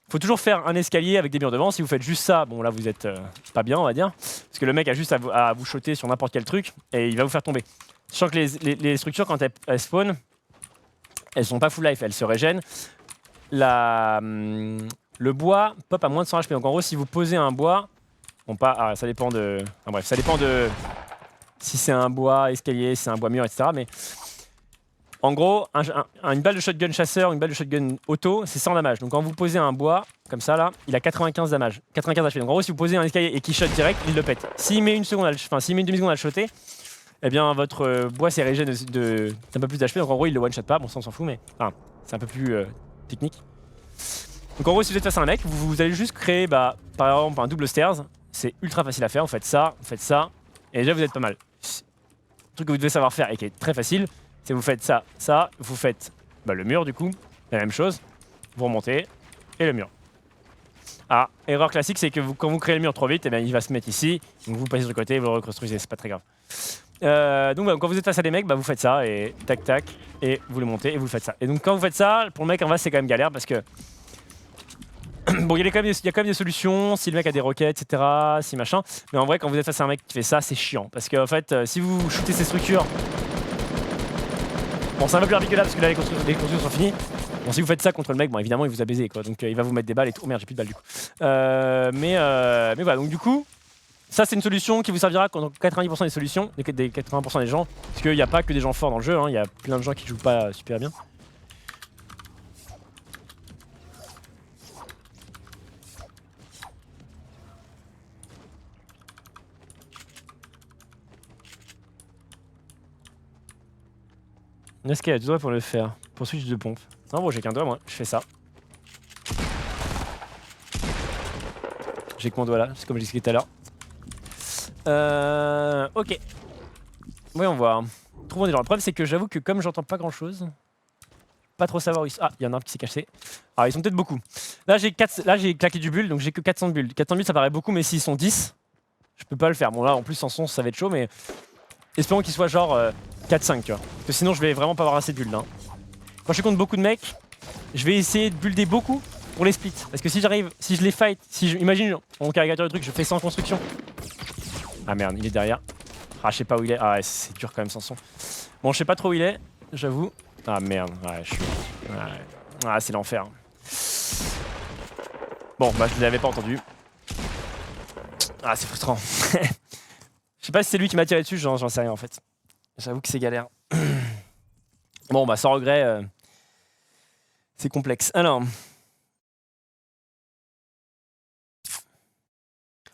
faut toujours faire un escalier avec des murs devant. Si vous faites juste ça, bon là vous êtes pas bien on va dire. Parce que le mec a juste à vous shotter sur n'importe quel truc et il va vous faire tomber. Sachant que les structures quand elles spawn, elles sont pas full life, elles se régènent. Le bois pop à moins de 100 HP. Donc en gros si vous posez un bois, bon pas, ça dépend de... Enfin, bref, ça dépend de si c'est un bois escalier, si c'est un bois mur, etc. Mais en gros, une balle de shotgun chasseur, une balle de shotgun auto, c'est 100 damage. Donc quand vous posez un bois, comme ça là, il a 95 damage. 95 HP. Donc en gros, si vous posez un escalier et qu'il shot direct, il le pète. S'il met une demi-seconde à le shotter, eh bien votre bois s'est régène d'un peu plus d'HP. Donc en gros, il le one-shot pas. Bon, ça on s'en fout, mais enfin, c'est un peu plus technique. Donc en gros, si vous êtes face à un mec, vous allez juste créer par exemple un double stairs. C'est ultra facile à faire. Vous faites ça, et déjà vous êtes pas mal. Le truc que vous devez savoir faire et qui est très facile, c'est vous faites ça, vous faites le mur du coup, la même chose, vous remontez et le mur. Ah, erreur classique, c'est que quand vous créez le mur trop vite, eh bien, il va se mettre ici, donc vous passez sur le côté, vous le reconstruisez, c'est pas très grave. Donc quand vous êtes face à des mecs, vous faites ça et tac tac, et vous le montez et vous le faites ça. Et donc quand vous faites ça, pour le mec en face c'est quand même galère parce que bon, il y a quand même des solutions, si le mec a des roquettes, etc., si machin. Mais en vrai, quand vous êtes face à un mec qui fait ça, c'est chiant. Parce qu'en fait, si vous shootez ces structures... Bon, c'est un peu plus rapide que là, parce que là, les constructions sont finies. Bon, si vous faites ça contre le mec, bon, évidemment, il vous a baisé, quoi. Donc, il va vous mettre des balles et tout. Oh merde, j'ai plus de balles, du coup. Mais voilà, donc du coup, ça, c'est une solution qui vous servira contre 90% des solutions, des 80% des gens. Parce qu'il n'y a pas que des gens forts dans le jeu, hein. Il y a plein de gens qui jouent pas super bien. Est-ce qu'il y a 2 doigts pour le faire? Pour switch de pompe. Non, bon, j'ai qu'un doigt, moi. Je fais ça. J'ai que mon doigt là, c'est comme je disais tout à l'heure. Ok. Voyons voir. Trouvons des gens. Le problème, c'est que j'avoue que comme j'entends pas grand chose, pas trop savoir où ils sont. Ah, il y en a un qui s'est caché. Alors, ils sont peut-être beaucoup. Là, j'ai claqué du bulle, donc j'ai que 400 de bulles. 400 bulles, ça paraît beaucoup, mais s'ils sont 10, je peux pas le faire. Bon, là, en plus, sans son, ça va être chaud, mais espérons qu'ils soient genre 4-5, tu vois. Parce que sinon, je vais vraiment pas avoir assez de bulles là. Quand je suis contre beaucoup de mecs, je vais essayer de builder beaucoup pour les splits. Parce que si je les fight, imagine, on caricature le truc, je fais 100 construction. Ah merde, il est derrière. Ah, je sais pas où il est. Ah, ouais, c'est dur quand même sans son. Bon, je sais pas trop où il est, j'avoue. Ah merde, ouais, je suis. Ouais. Ah, c'est l'enfer. Bon, bah, je l'avais pas entendu. Ah, c'est frustrant. Je sais pas si c'est lui qui m'a tiré dessus, j'en sais rien en fait. J'avoue que c'est galère. Bon, bah, sans regret, c'est complexe. Alors.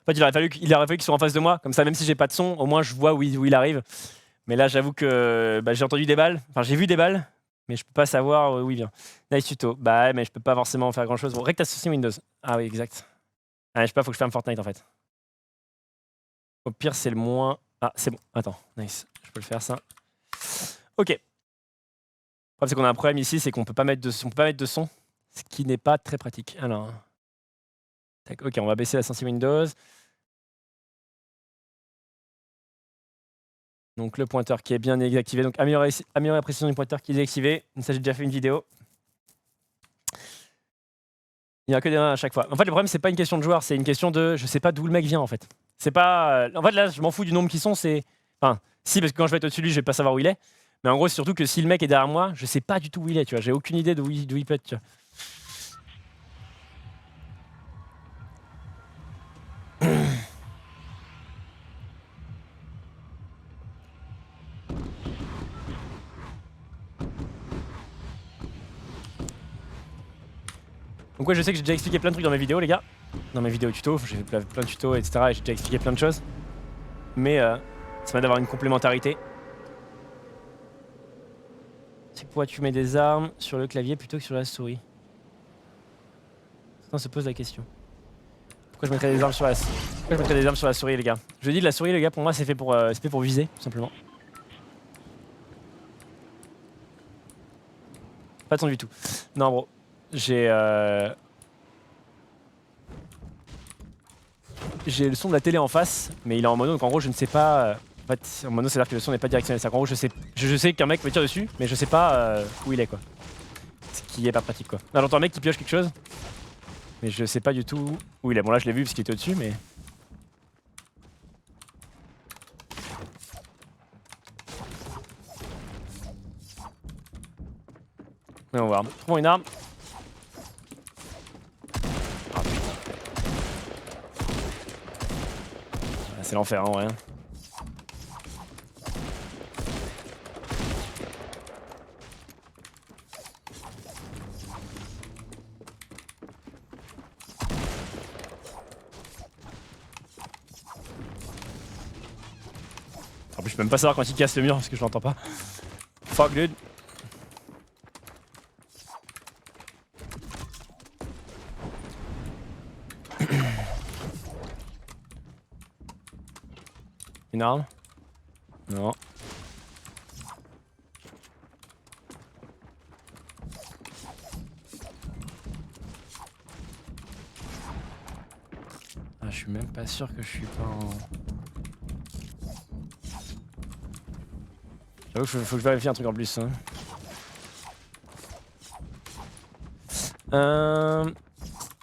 En fait, il aurait fallu qu'il soit en face de moi, comme ça, même si j'ai pas de son, au moins je vois où il arrive. Mais là, j'avoue que j'ai entendu des balles. Enfin, j'ai vu des balles, mais je peux pas savoir où il vient. Nice tuto. Bah ouais, mais je peux pas forcément faire grand chose. Bon, Rect associé Windows. Ah oui, exact. Ah, je sais pas, faut que je ferme Fortnite en fait. Au pire, c'est le moins. Ah, c'est bon. Attends, nice. Je peux le faire ça. Ok. Le problème, c'est qu'on a un problème ici, c'est qu'on peut pas mettre de son, ce qui n'est pas très pratique. Alors. Tac, ok, on va baisser la sensibilité Windows. Donc le pointeur qui est bien désactivé. Donc améliorer la précision du pointeur qui est désactivé. Ça, j'ai déjà fait une vidéo. Il n'y a que des 1 à chaque fois. En fait, le problème, c'est pas une question de joueur, c'est une question de je sais pas d'où le mec vient en fait. C'est pas. En fait, là, je m'en fous du nombre qui sont. C'est. Enfin, si, parce que quand je vais être au-dessus de lui, je vais pas savoir où il est. Mais en gros, c'est surtout que si le mec est derrière moi, je sais pas du tout où il est. Tu vois, j'ai aucune idée d'où il peut être. Tu vois. Donc ouais, je sais que j'ai déjà expliqué plein de trucs dans mes vidéos, les gars. Dans mes vidéos tutos, j'ai fait plein de tutos, etc. Et j'ai déjà expliqué plein de choses. Mais ça va d'avoir une complémentarité. C'est pourquoi tu mets des armes sur le clavier plutôt que sur la souris. On se pose la question. Pourquoi je mettrais des armes sur la souris, les gars? Je dis la souris, les gars, pour moi, c'est fait pour viser, tout simplement. Pas de son du tout. Non, bro. J'ai le son de la télé en face, mais il est en mono, donc en gros, je ne sais pas. En fait, en mono, c'est-à-dire que le son n'est pas directionnel. C'est-à-dire qu'en gros, je sais qu'un mec me tire dessus, mais je sais pas où il est, quoi. Ce qui est pas pratique, quoi. Là, j'entends un mec qui pioche quelque chose, mais je sais pas du tout où il est. Bon, là, je l'ai vu parce qu'il était au-dessus, mais. Mais on va voir. Trouvons une arme. Ah, c'est l'enfer, en vrai. En plus, je peux même pas savoir quand il casse le mur parce que je l'entends pas. Fuck, dude. Une arme? Non. Ah, je suis même pas sûr que je suis pas en. J'avoue qu'il faut que je vérifie un truc en plus. Hein.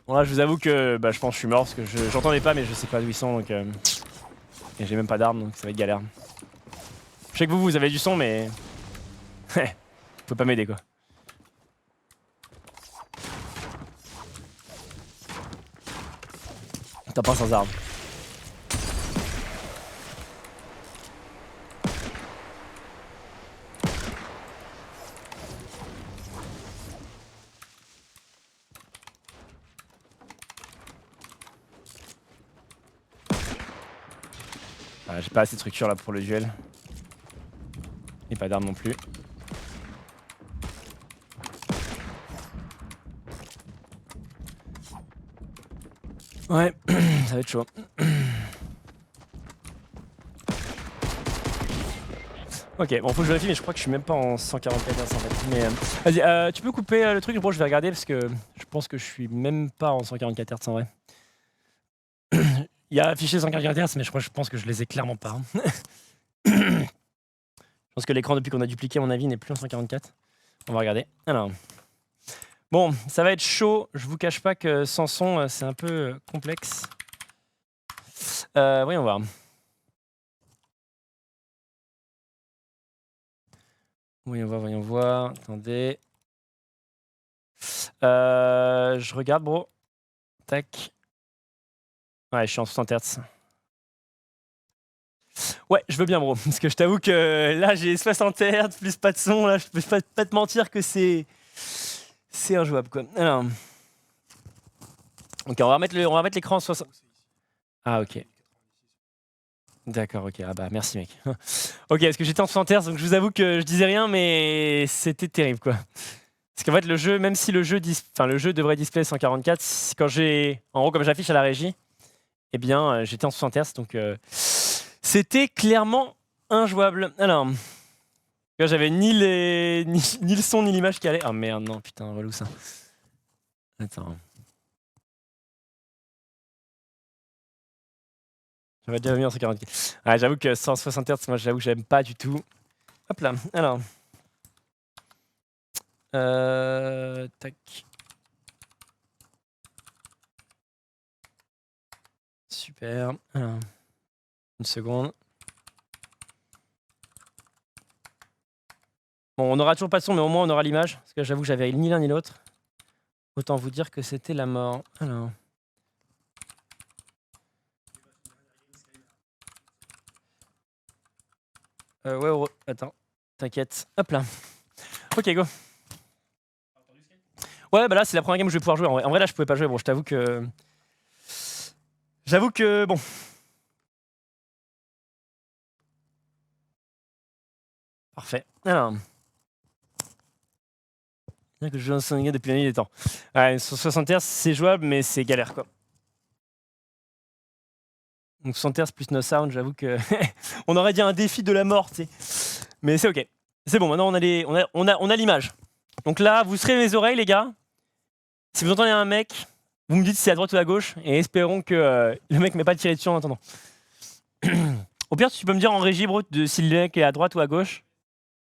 Bon là je vous avoue que je pense que je suis mort parce que j'entendais pas mais je sais pas d'où ils sont donc et j'ai même pas d'armes donc ça va être galère. Je sais que vous avez du son mais vous pouvez pas m'aider quoi. T'as pas sans armes. Ah, j'ai pas assez de structure là pour le duel. Et pas d'armes non plus. Ouais, ça va être chaud. Ok, bon faut que je vérifie mais je crois que je suis même pas en 144 en fait. Mais vas-y, tu peux couper le truc, bon je vais regarder parce que je pense que je suis même pas en 144 Hz en vrai. Il y a affiché 144 Hz mais je pense que je les ai clairement pas. Hein. Je pense que l'écran depuis qu'on a dupliqué à mon avis n'est plus en 144. On va regarder. Alors. Bon, ça va être chaud. Je vous cache pas que sans son, c'est un peu complexe. Voyons voir. Voyons voir. Attendez. Je regarde, bro. Tac. Ouais, je suis en 60 Hz. Ouais, je veux bien, bro. Parce que je t'avoue que là, j'ai 60 Hz plus pas de son. Là, je peux pas te mentir que c'est injouable, quoi. Alors. Ok, on va remettre l'écran en 60. Ah, ok. D'accord, ok. Ah bah merci, mec. Ok, parce que j'étais en 60 Hz, donc je vous avoue que je disais rien, mais c'était terrible quoi. Parce qu'en fait, le jeu, même si le jeu devrait display 144, quand j'ai, en gros, comme j'affiche à la régie, eh bien, j'étais en 60 Hz, donc c'était clairement injouable. Alors, j'avais ni le son ni l'image qui allait. Ah merde, non, putain, relou ça. Attends. J'avais déjà mis en 144. Ah, j'avoue que 160 Hz, moi, j'avoue que j'aime pas du tout. Hop là, alors. Tac. Super. Alors, une seconde. Bon, on n'aura toujours pas de son, mais au moins on aura l'image. Parce que j'avoue que j'avais ni l'un ni l'autre. Autant vous dire que c'était la mort. Alors. Ouais, attends. T'inquiète. Hop là. Ok, go. Ouais, bah là, c'est la première game où je vais pouvoir jouer. En vrai, là, je pouvais pas jouer. Bon, je t'avoue que. J'avoue que. Bon. Parfait. Alors. Bien que je joue en 5 depuis la nuit des temps. Ouais, sur 60 Hz, c'est jouable, mais c'est galère, quoi. Donc 60 Hz plus no sound, j'avoue que. On aurait dit un défi de la mort, tu sais. Mais c'est ok. C'est bon, maintenant on a l'image. Donc là, vous serez mes oreilles, les gars. Si vous entendez un mec, vous me dites si c'est à droite ou à gauche, et espérons que le mec m'ait pas tiré dessus en attendant. Au pire, tu peux me dire en régie, bro, si le mec est à droite ou à gauche.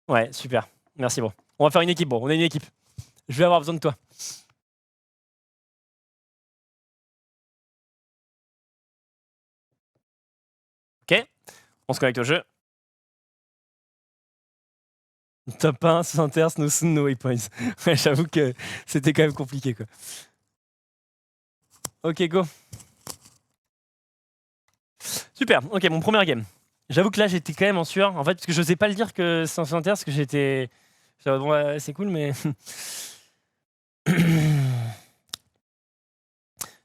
Ouais, super. Merci, bro. On va faire une équipe, bro. On est une équipe. Je vais avoir besoin de toi. Ok, on se connecte au jeu. Top 1, 60 Hz, no sound, no waypoints. Ouais, j'avoue que c'était quand même compliqué, quoi. Ok, go. Super, ok, mon premier game. J'avoue que là, j'étais quand même en sueur. En fait, parce que je sais pas le dire que c'est en 60 Hz, parce que j'étais... Bon, ouais, c'est cool, mais...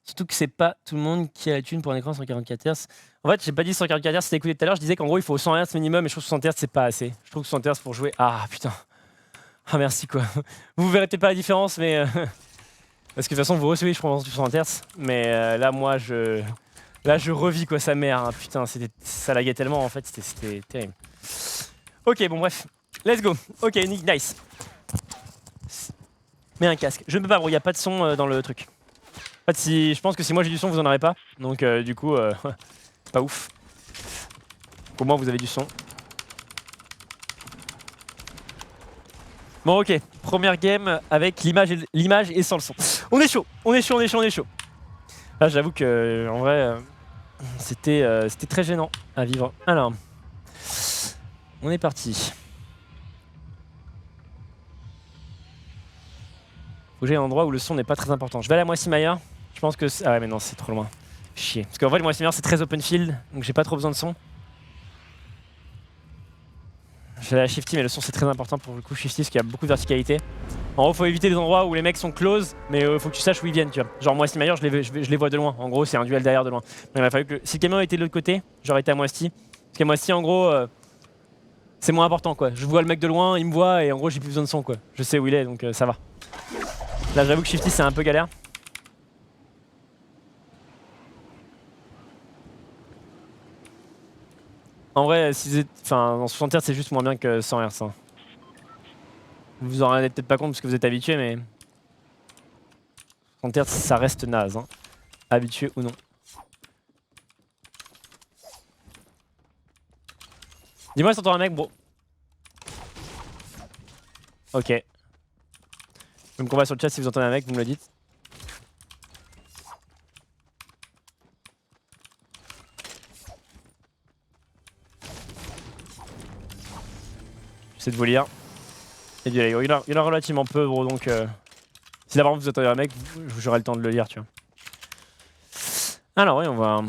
Surtout que c'est pas tout le monde qui a la thune pour un écran 144 Hz. En fait, j'ai pas dit 144 Hz, c'était écouté tout à l'heure. Je disais qu'en gros, il faut 100 Hz minimum, et je trouve que 60 Hz, c'est pas assez. Je trouve que 60 Hz pour jouer... Ah, putain. Ah, merci, quoi. Vous verrez peut-être pas la différence, mais... Parce que de toute façon, vous recevez, je pense, du 60 Hz. Mais là, moi, Là, je revis, quoi, sa mère. Hein. Putain, ça laguait tellement, en fait, c'était terrible. Ok, bon, bref. Let's go. Ok, nice. Mets un casque. Je ne peux pas, bro, il n'y a pas de son dans le truc. En fait, je pense que si moi j'ai du son, vous en aurez pas. Donc, du coup, pas ouf. Au moins, vous avez du son. Bon, ok. Première game avec l'image et sans le son. On est chaud. On est chaud, on est chaud, on est chaud. Là, j'avoue que, en vrai, c'était très gênant à vivre. Alors, on est parti. Faut que j'aille à un endroit où le son n'est pas très important. Je vais aller à Moissy-Maillard. Je pense que... Ah ouais, mais non, c'est trop loin. Chier. Parce qu'en vrai, Moissy-Maillard, c'est très open field. Donc j'ai pas trop besoin de son. Je vais aller à Shifty, mais le son, c'est très important pour le coup Shifty, parce qu'il y a beaucoup de verticalité. En gros, faut éviter les endroits où les mecs sont close, mais faut que tu saches où ils viennent, tu vois. Genre Moissy-Maillard, je les vois de loin. En gros, c'est un duel derrière de loin. Donc, il a fallu que... Si le camion était de l'autre côté, j'aurais été à Moissy. Parce qu'à Moissy, en gros... c'est moins important, quoi. Je vois le mec de loin, il me voit, et en gros, j'ai plus besoin de son, quoi. Je sais où il est, donc ça va. Là, j'avoue que Shifty, c'est un peu galère. En vrai, en 60 Hz, c'est juste moins bien que 100 Hz. Hein. Vous en rendez peut-être pas compte parce que vous êtes habitué, mais 60 Hz, ça reste naze. Hein. Habitué ou non. Dis-moi si t'entends un mec, bro. Ok. Je me combat sur le chat si vous entendez un mec, vous me le dites. J'essaie de vous lire. Et il y en a relativement peu, bro, donc... Si d'abord vous entendez un mec, j'aurai le temps de le lire, tu vois. Alors oui, on va...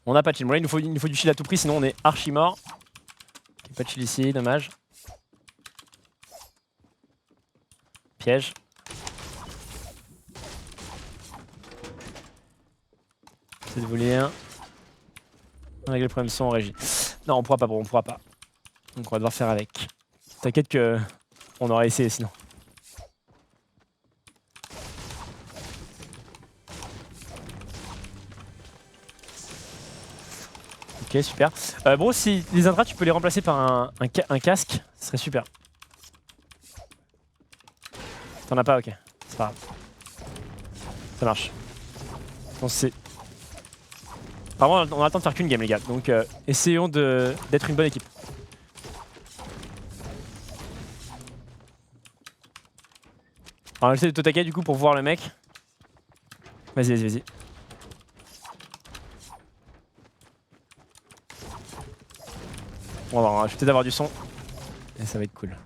On a pas de chill. Bon, là, il nous faut du chill à tout prix, sinon on est archi mort. Okay, pas de chill ici, dommage. Piège. J'essaie de vous lire. Régler le problème son en régie. Non, on pourra pas, bon, on pourra pas. Donc on va devoir faire avec. T'inquiète que on aurait essayé sinon. Ok, super. Bro, si les intras, tu peux les remplacer par un casque, ce serait super. T'en as pas, ok. C'est pas grave. Ça marche. On sait. Apparemment, on a le temps de faire qu'une game, les gars. Donc, essayons d'être une bonne équipe. Alors, j'essaie de t'attaquer du coup pour voir le mec. Vas-y, vas-y, vas-y. On va voir, je vais peut-être avoir du son. Et ça va être cool.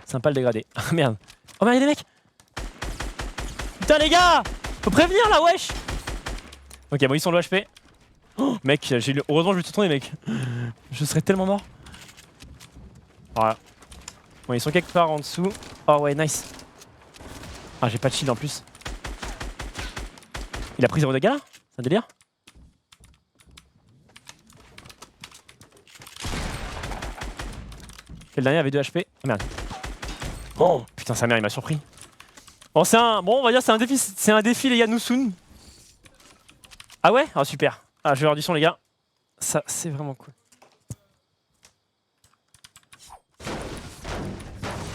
Sympa le dégradé. Ah merde. Oh merde, y'a des mecs. Putain, les gars, faut prévenir là, wesh. Ok, bon, ils sont low HP. Oh, mec, heureusement, je vais te tourner, mec. Je serais tellement mort. Voilà. Bon, ils sont quelque part en dessous. Oh ouais, nice. Ah, j'ai pas de shield en plus. Il a pris 0 dégâts là? C'est un délire? Le dernier avait 2 HP. Oh merde. Oh putain, sa mère, il m'a surpris. Bon, bon, on va dire c'est un défi les gars, Nusun. Ah ouais? Ah super. Ah, je vais avoir du son les gars. Ça, c'est vraiment cool.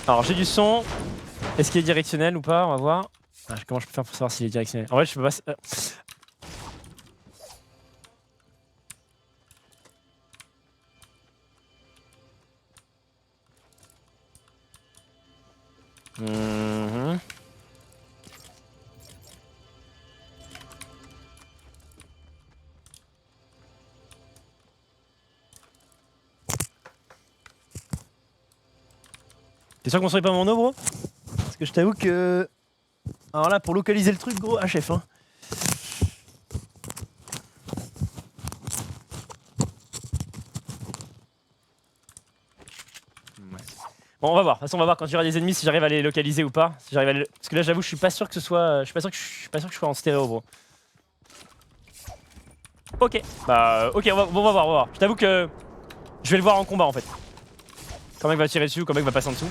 Alors j'ai du son. Est-ce qu'il est directionnel ou pas? On va voir. Ah, comment je peux faire pour savoir s'il est directionnel? En vrai, je peux pas. T'es sûr qu'on serait pas mon eau, bro? Parce que je t'avoue que. Alors là, pour localiser le truc, gros, HF, hein. Bon, on va voir. De toute façon, on va voir quand il y aura des ennemis si j'arrive à les localiser ou pas. Si j'arrive à Parce que là, j'avoue, je suis pas sûr que ce soit. Je suis pas sûr que je sois en stéréo, bro. Ok. Bah, ok, on va voir. Je t'avoue que je vais le voir en combat en fait. Quand mec va tirer dessus ou quand mec va passer en dessous.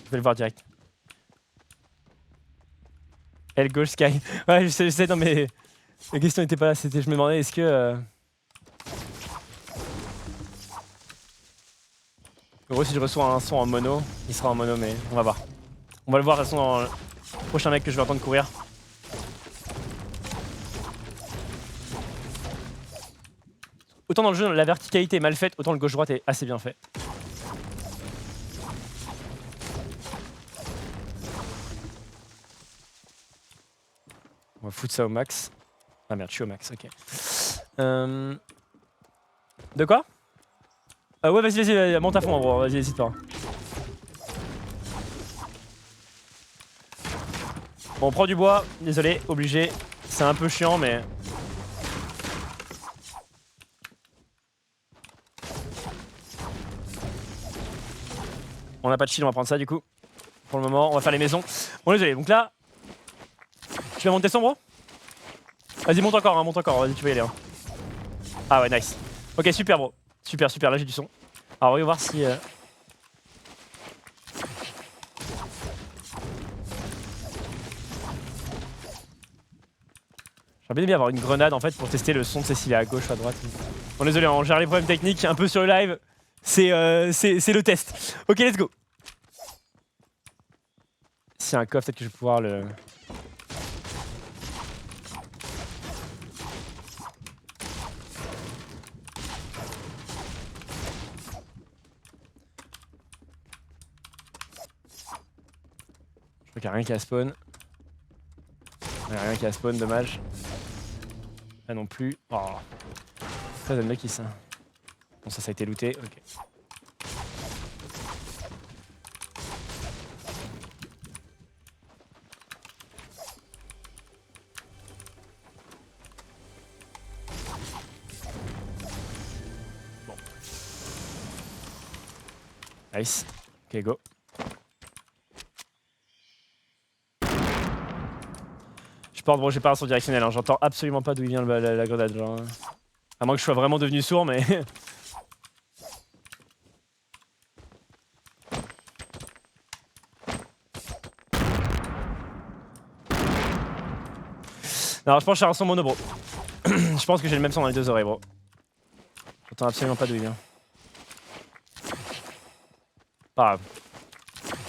Je vais le voir direct. El Ghost Sky. Ouais, je sais, non mais. La question n'était pas là. Je me demandais est-ce que. En gros, si je reçois un son en mono, il sera en mono, mais on va voir. On va le voir de toute façon dans le prochain mec que je vais entendre courir. Autant dans le jeu, la verticalité est mal faite, autant le gauche-droite est assez bien fait. On va foutre ça au max. Ah merde, je suis au max, ok. De quoi? Ouais, vas-y, monte à fond, en gros, vas-y, hésite pas. Bon, on prend du bois, désolé, obligé. C'est un peu chiant, mais. On n'a pas de shield, on va prendre ça du coup. Pour le moment, on va faire les maisons. Bon, désolé, donc là. Tu vas monter son, bro? Vas-y, monte encore, vas-y, tu vas y aller. Hein. Ah ouais, nice. Ok, super, bro. Super, là j'ai du son. Alors, on va voir si. J'aurais bien avoir une grenade en fait pour tester le son de s'il est à gauche ou à droite. Bon, désolé, on gère les problèmes techniques un peu sur le live. C'est le test. Ok, let's go. S'il y a un coffre, peut-être que je vais pouvoir le. Je crois qu'il n'y a rien qui a spawn. Il n'y a rien qui a spawn, dommage. Là non plus. Oh. Ça donne qui ça. Bon, ça a été looté, ok. Bon. Nice. Ok, go. Discord, bro, j'ai pas un son directionnel, hein. J'entends absolument pas d'où il vient la grenade. Genre. À moins que je sois vraiment devenu sourd, mais. Non, je pense que j'ai un son mono, bro. Je pense que j'ai le même son dans les deux oreilles, bro. J'entends absolument pas d'où il vient. Pas grave.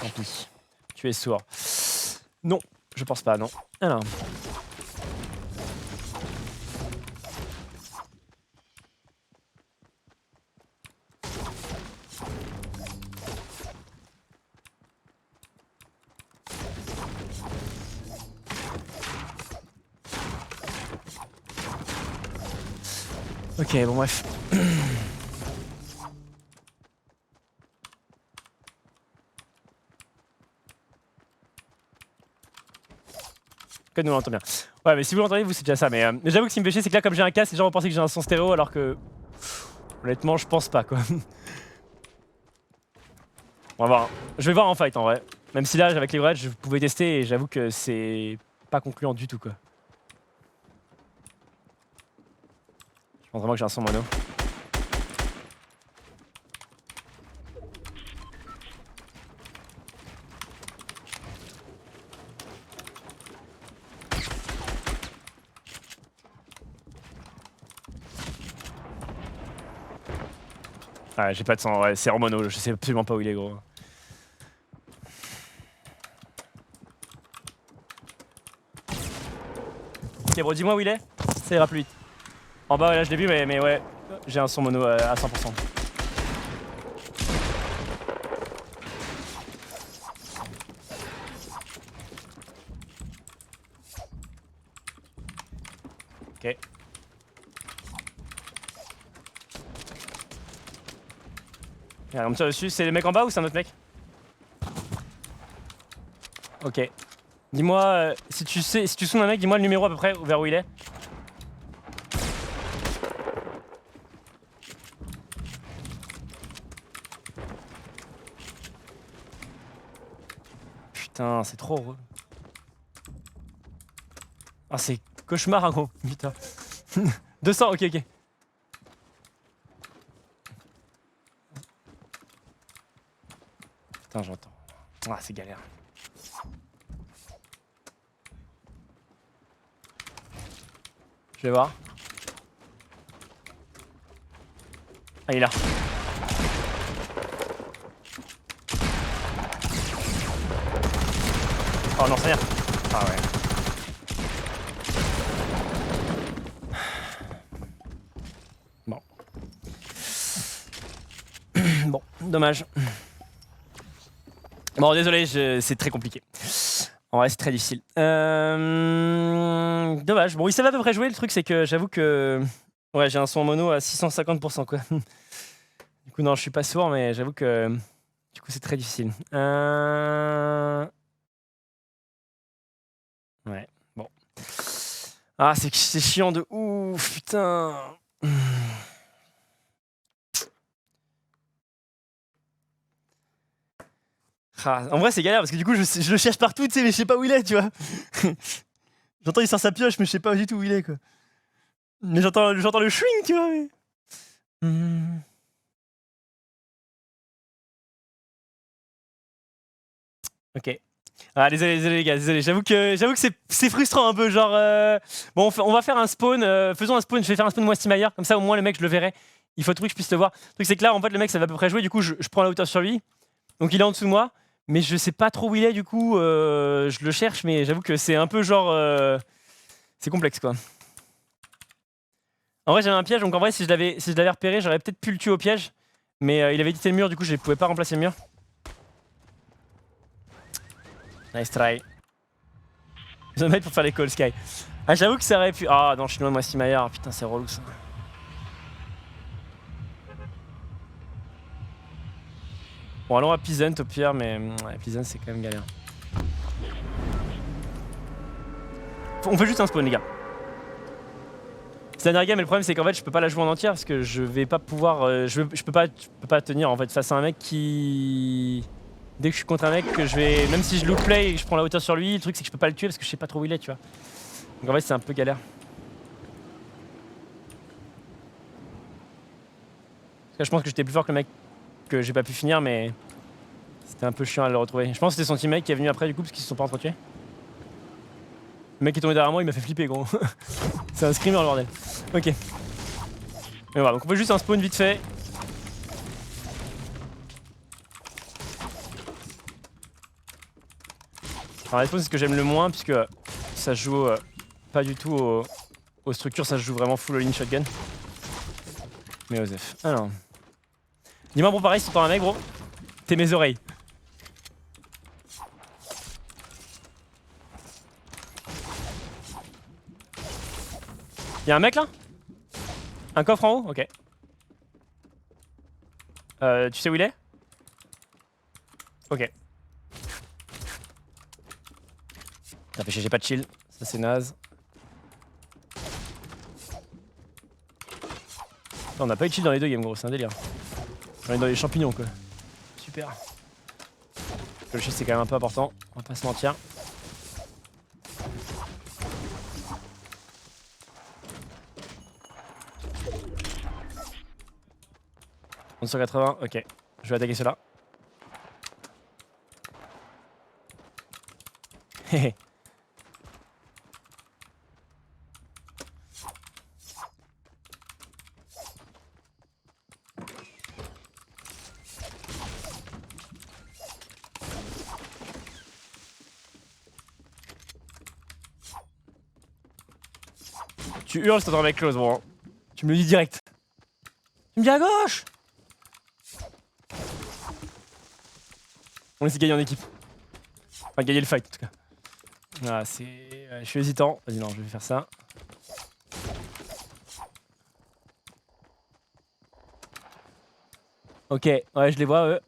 Tant pis. Tu es sourd. Non, je pense pas, non. Alors. Ok, bon bref. Que nous l'entendons bien. Ouais, mais si vous l'entendez, vous c'est déjà ça. Mais j'avoue que ce qui me fait chier, c'est que là, comme j'ai un casque, les gens vont penser que j'ai un son stéréo, alors que honnêtement, je pense pas quoi. On va voir. Je vais voir en fight en vrai. Même si là, avec les wrecks, je pouvais tester et j'avoue que c'est pas concluant du tout quoi. Je pense vraiment que j'ai un son mono. Ouais, j'ai pas de son, ouais, c'est en mono, je sais absolument pas où il est gros. Ok bro, dis-moi où il est, ça ira plus vite. En bas, ouais, là je l'ai vu, mais ouais, j'ai un son mono à 100%. Ok. Il y a un tir dessus, c'est le mec en bas ou c'est un autre mec? Ok. Dis-moi, si tu sonnes un mec, dis-moi le numéro à peu près, vers où il est. Putain, c'est trop heureux. Ah, c'est cauchemar, gros. Putain. 200, ok, ok. Putain, j'entends. Ah, c'est galère. Je vais voir. Ah, il est là. Oh non, c'est rien. Ah ouais. Bon. Bon, dommage. Bon, désolé, c'est très compliqué. En vrai, c'est très difficile. Dommage. Bon, il savait à peu près jouer. Le truc, c'est que j'avoue que... Ouais, j'ai un son mono à 650%, quoi. Du coup, non, je suis pas sourd, mais j'avoue que... Du coup, c'est très difficile. Ouais, bon. Ah, c'est chiant de ouf, putain. Ah, en vrai, c'est galère parce que du coup, je le cherche partout, tu sais, mais je sais pas où il est, tu vois. J'entends, il sort sa pioche, mais je sais pas du tout où il est, quoi. Mais j'entends le swing, tu vois. Mais... Ok. Ah, désolé les gars, désolé. J'avoue que c'est frustrant un peu, genre... Bon, on va faire un spawn, faisons un spawn, je vais faire un spawn moi Steamire, comme ça au moins le mec je le verrai. Il faut tout que je puisse le voir. Le truc c'est que là, en fait, le mec ça va à peu près jouer, du coup je prends la hauteur sur lui. Donc il est en dessous de moi, mais je sais pas trop où il est, du coup je le cherche, mais j'avoue que c'est un peu genre... c'est complexe quoi. En vrai j'avais un piège, donc en vrai si je l'avais repéré, j'aurais peut-être pu le tuer au piège. Mais il avait édité le mur, du coup je pouvais pas remplacer le mur. Nice try. Ils en mettent pour faire les calls Sky. Ah j'avoue que ça aurait pu... Ah non, je suis loin de moi Steamire, putain c'est relou ça. Bon allons à Pleasant au pire, mais ouais, Pleasant c'est quand même galère. On fait juste un spawn les gars. C'est la dernière game, mais le problème c'est qu'en fait je peux pas la jouer en entière parce que je vais pas pouvoir... je peux pas tenir en fait face à un mec qui... Dès que je suis contre un mec, que je vais... Même si je loot play et que je prends la hauteur sur lui, le truc c'est que je peux pas le tuer parce que je sais pas trop où il est, tu vois. Donc en fait c'est un peu galère. Parce que je pense que j'étais plus fort que le mec que j'ai pas pu finir, mais c'était un peu chiant à le retrouver. Je pense que c'était son teammate qui est venu après du coup parce qu'ils se sont pas entretués. Le mec qui est tombé derrière moi il m'a fait flipper gros. C'est un screamer le bordel. Ok. Et voilà, donc on fait juste un spawn vite fait. Alors les spawns c'est ce que j'aime le moins puisque ça joue pas du tout aux structures, ça se joue vraiment full all-in shotgun. Mais Osef. Alors. Dis-moi bon pareil si t'entends un mec gros. T'es mes oreilles. Y'a un mec là? Un coffre en haut? Ok. Tu sais où il est? Ok. T'as fait chier, j'ai pas de shield. Ça c'est naze. On n'a pas eu de shield dans les deux games gros, c'est un délire. On est dans les champignons quoi. Super. Le shield c'est quand même un peu important, on va pas se mentir. On est sur 80, ok. Je vais attaquer ceux-là. Hehe. Tu hurles si t'entends un mec close, bon. Tu me le dis direct. Tu me dis à gauche. On essaie de gagner en équipe. Enfin, gagner le fight en tout cas. Ah, c'est. Je suis hésitant. Vas-y, non, je vais faire ça. Ok, ouais, je les vois eux.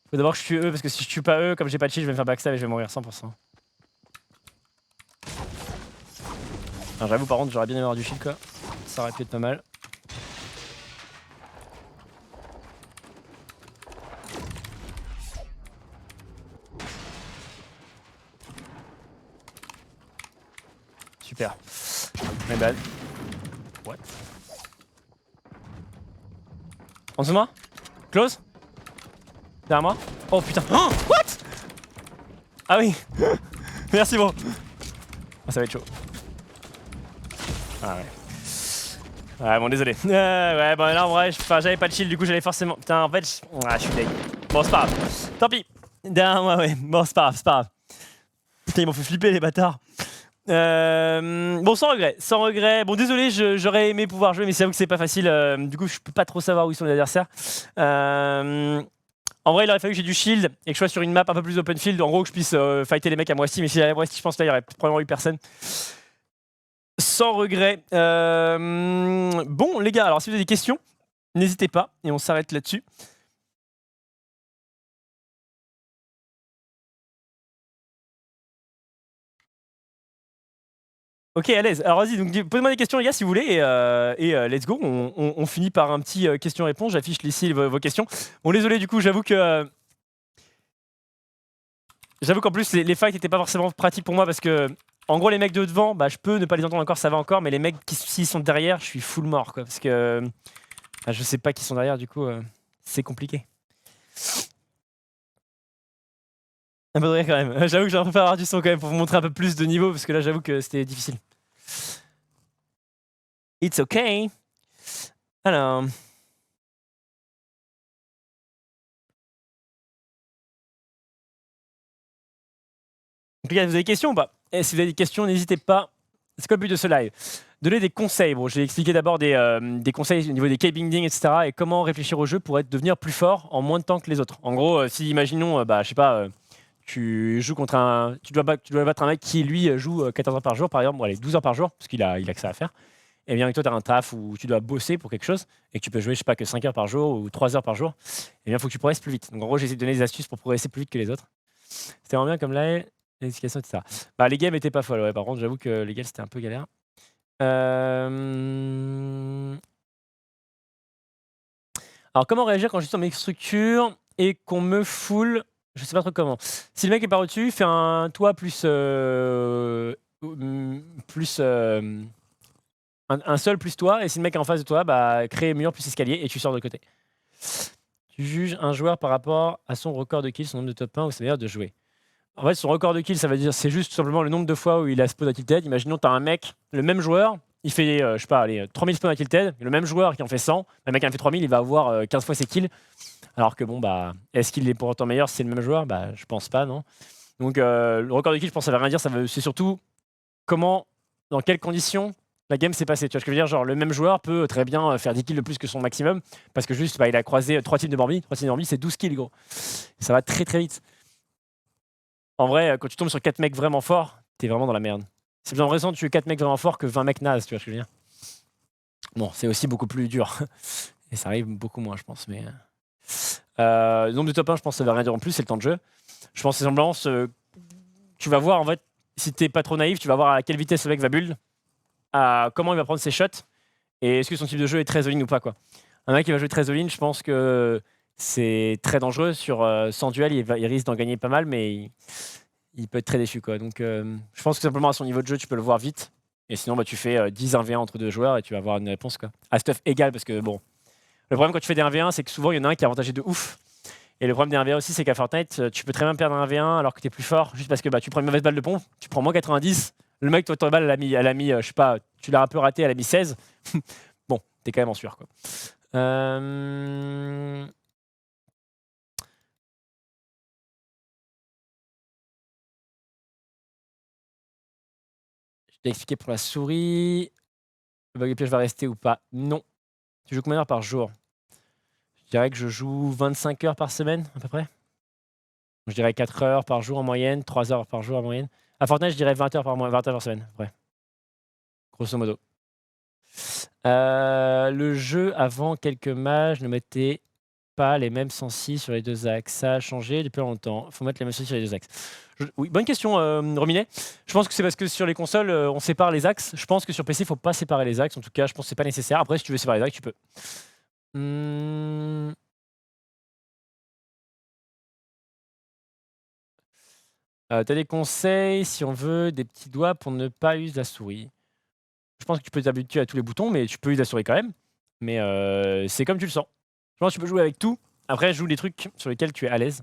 Faut d'abord que je tue eux parce que si je tue pas eux, comme j'ai pas de shield, je vais me faire backstab et je vais mourir 100%. J'avoue, par contre, j'aurais bien aimé avoir du shield quoi. Ça aurait pu être pas mal. Super. My bad. What? En dessous de moi? Close? Derrière moi? Oh putain. Oh, what? Ah oui. Merci bon. Oh, ça va être chaud. Ah ouais. Ouais bon désolé. Ouais bon là en vrai j'avais pas de shield du coup j'allais forcément. Putain en fait je suis deg. Bon c'est pas grave. Tant pis. Derrière moi ouais. Bon c'est pas grave, c'est pas grave. Putain ils m'ont fait flipper les bâtards. Bon sans regret, sans regret. Bon désolé j'aurais aimé pouvoir jouer mais c'est vrai que c'est pas facile. Du coup je peux pas trop savoir où ils sont les adversaires. En vrai il aurait fallu que j'ai du shield et que je sois sur une map un peu plus open field. En gros que je puisse fighter les mecs à Moissy. Mais si j'allais à Moissy je pense là il y aurait probablement eu personne. Sans regret. Bon, les gars, alors si vous avez des questions, n'hésitez pas et on s'arrête là-dessus. Ok, à l'aise. Alors vas-y, donc posez-moi des questions, les gars, si vous voulez, et let's go. On finit par un petit question-réponse. J'affiche ici vos questions. Bon, désolé, du coup, j'avoue que. J'avoue qu'en plus, les fights n'étaient pas forcément pratiques pour moi parce que. En gros, les mecs de devant, bah, je peux ne pas les entendre encore, ça va encore, mais les mecs qui s'ils sont derrière, je suis full mort, quoi. Parce que. Je sais pas qui sont derrière, du coup, c'est compliqué. Un peu de rire quand même. J'avoue que j'aurais préféré avoir du son quand même pour vous montrer un peu plus de niveau parce que là j'avoue que c'était difficile. It's okay. Alors. Donc les gars, vous avez des questions ou pas? Et si vous avez des questions, n'hésitez pas. C'est quoi le but de ce live? Donner des conseils. Bon, j'ai expliqué d'abord des conseils au niveau des key binding, etc. Et comment réfléchir au jeu pour devenir plus fort en moins de temps que les autres. En gros, si imaginons, bah, je sais pas, tu joues contre un. Tu dois battre un mec qui lui joue 14 heures par jour, par exemple, bon, allez, 12 heures par jour, parce qu'il a que ça à faire. Et bien, avec toi, tu as un taf où tu dois bosser pour quelque chose et que tu peux jouer, je sais pas, que 5 heures par jour ou 3 heures par jour. Et bien, il faut que tu progresses plus vite. Donc, en gros, j'essaie de donner des astuces pour progresser plus vite que les autres. C'était vraiment bien comme là, l'explication, etc. Bah, les games étaient pas folles, ouais. Par contre, j'avoue que les games, c'était un peu galère. Alors, comment réagir quand je suis sur mes structures et qu'on me foule? Je sais pas trop comment. Si le mec est par au-dessus, fais un toit plus plus un seul plus toi, et si le mec est en face de toi, bah créer mur plus escalier et tu sors de côté. Tu juges un joueur par rapport à son record de kills, son nombre de top 1 ou sa manière de jouer. En fait, son record de kills, ça veut dire c'est juste tout simplement le nombre de fois où il a spawn à tilted. Imaginons tu as un mec, le même joueur, il fait je sais pas, allez, 3000 spawns à tilted, le même joueur qui en fait 100, le mec qui en fait 3000, il va avoir 15 fois ses kills. Alors que bon, bah, est-ce qu'il est pour autant meilleur si c'est le même joueur? Bah, je pense pas, non. Donc le record de kills, je pense que ça veut rien dire, c'est surtout comment, dans quelles conditions la game s'est passée. Tu vois ce que je veux dire? Genre, le même joueur peut très bien faire 10 kills de plus que son maximum, parce que juste, bah, il a croisé 3 teams de Bambi. 3 teams de Bambi, c'est 12 kills, gros. Ça va très très vite. En vrai, quand tu tombes sur 4 mecs vraiment forts, t'es vraiment dans la merde. C'est plus intéressant de tuer 4 mecs vraiment forts que 20 mecs nazes, tu vois ce que je veux dire? Bon, c'est aussi beaucoup plus dur. Et ça arrive beaucoup moins, je pense. Mais le nombre de top 1, je pense que ça va rien dire en plus, c'est le temps de jeu. Je pense que ces semblances, tu vas voir en fait, si t'es pas trop naïf, tu vas voir à quelle vitesse le mec va build, à comment il va prendre ses shots, et est-ce que son type de jeu est très all-in ou pas, quoi. Un mec qui va jouer très all-in, je pense que c'est très dangereux. Sur 100 duels, il risque d'en gagner pas mal, mais il peut être très déçu, quoi. Donc je pense que simplement à son niveau de jeu, tu peux le voir vite. Et sinon, bah, tu fais 10 1v1 entre deux joueurs et tu vas avoir une réponse, quoi. À stuff égal, parce que bon, le problème quand tu fais des 1v1, c'est que souvent il y en a un qui est avantagé de ouf. Et le problème des 1v1 aussi, c'est qu'à Fortnite, tu peux très bien perdre un 1v1 alors que tu es plus fort, juste parce que bah, tu prends une mauvaise balle de pompe, tu prends moins 90. Le mec, toi, ton balle, elle a mis je sais pas, tu l'as un peu raté, elle a mis 16. Bon, t'es quand même en sueur, quoi. Je t'ai expliqué pour la souris. Le bug piège va rester ou pas? Non. Tu joues combien d'heures par jour? Je dirais que je joue 25 heures par semaine, à peu près. Je dirais 4 heures par jour en moyenne, 3 heures par jour en moyenne. À Fortnite, je dirais 20 heures 20 heures par semaine, ouais. Grosso modo. Le jeu, avant quelques matchs, ne mettait pas les mêmes sensi sur les deux axes. Ça a changé depuis longtemps. Il faut mettre les mêmes sensi sur les deux axes. Oui, bonne question, Rominet. Je pense que c'est parce que sur les consoles, on sépare les axes. Je pense que sur PC, il ne faut pas séparer les axes. En tout cas, je pense que c'est pas nécessaire. Après, si tu veux séparer les axes, tu peux. T'as des conseils si on veut des petits doigts pour ne pas user la souris? Je pense que tu peux t'habituer à tous les boutons, mais tu peux user la souris quand même. Mais c'est comme tu le sens. Je pense que tu peux jouer avec tout. Après, joue les trucs sur lesquels tu es à l'aise.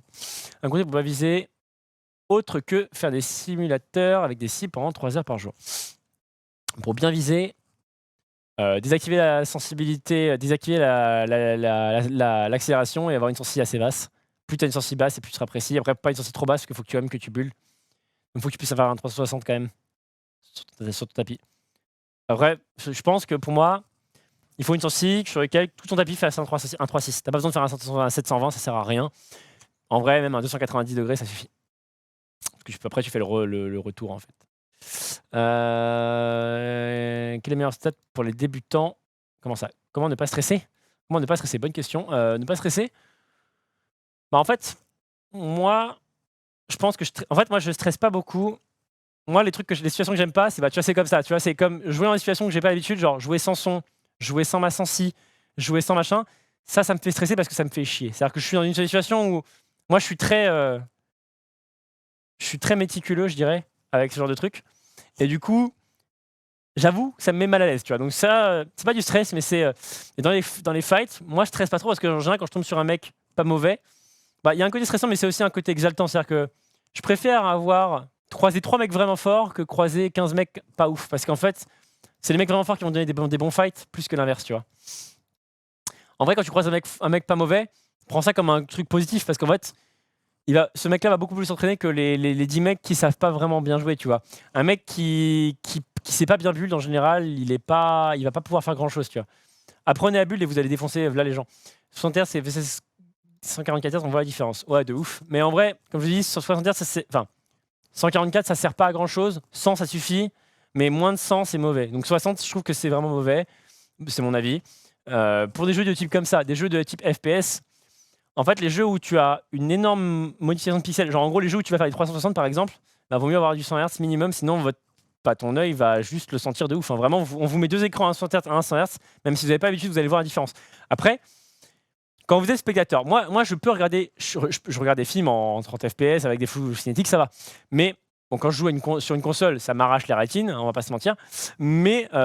Un conseil pour pas viser autre que faire des simulateurs avec des cibles pendant 3 heures par jour. Pour bien viser, désactiver la sensibilité, désactiver l'accélération et avoir une sensi assez basse. Plus tu as une sensi basse et plus tu seras précis. Après, pas une sensi trop basse parce qu'il faut que tu aimes que tu bulles. Il faut que tu puisses avoir un 360 quand même sur ton tapis. Après, je pense que pour moi, il faut une sensi sur laquelle tout ton tapis fait un 3.6. T'as pas besoin de faire un 720, ça sert à rien. En vrai, même un 290 degrés, ça suffit. Parce que après, tu fais le retour en fait. Quel est le meilleur stat pour les débutants? Comment ça? Comment ne pas stresser? Comment ne pas stresser? Bonne question. Ne pas stresser? Bah en fait, moi, je pense que moi, je stresse pas beaucoup. Moi, les situations que j'aime pas, c'est bah, tu vois, c'est comme ça. Tu vois, c'est comme jouer dans des situations que j'ai pas l'habitude, genre jouer sans son, jouer sans ma sensi, jouer sans machin. Ça me fait stresser parce que ça me fait chier. C'est-à-dire que je suis dans une situation où moi, je suis très méticuleux, je dirais, avec ce genre de truc. Et du coup, j'avoue, ça me met mal à l'aise, tu vois. Donc ça, c'est pas du stress, mais c'est dans les fights, moi, je stresse pas trop parce que en général, quand je tombe sur un mec pas mauvais, bah, il y a un côté stressant, mais c'est aussi un côté exaltant. C'est-à-dire que je préfère croiser 3 mecs vraiment forts que croiser 15 mecs pas ouf. Parce qu'en fait, c'est les mecs vraiment forts qui vont donner des bons fights plus que l'inverse, tu vois. En vrai, quand tu croises un mec pas mauvais, prends ça comme un truc positif parce qu'en fait, ce mec-là va beaucoup plus s'entraîner que les 10 mecs qui savent pas vraiment bien jouer, tu vois. Un mec qui sait pas bien build en général, il va pas pouvoir faire grand-chose, tu vois. Apprenez à build et vous allez défoncer là les gens. 60 Hz et VCS 144 Hz, on voit la différence. Ouais, de ouf. Mais en vrai, comme je dis, sur 60 Hz, 144, ça sert pas à grand-chose. 100, ça suffit. Mais moins de 100, c'est mauvais. Donc 60, je trouve que c'est vraiment mauvais. C'est mon avis. Pour des jeux de type comme ça, des jeux de type FPS, en fait, les jeux où tu as une énorme modification de pixels, genre en gros les jeux où tu vas faire les 360 par exemple, bah, vaut mieux avoir du 100 Hz minimum, sinon ton œil va juste le sentir de ouf. Hein. Vraiment, on vous met 2 écrans, un 100 Hz, un 100 Hz, même si vous n'avez pas l'habitude, vous allez voir la différence. Après, quand vous êtes spectateur, moi je peux regarder, je regarde des films en 30 FPS avec des flous cinétiques, ça va. Mais Bon, quand je joue sur une console, ça m'arrache les rétines, hein, on va pas se mentir. Mais quand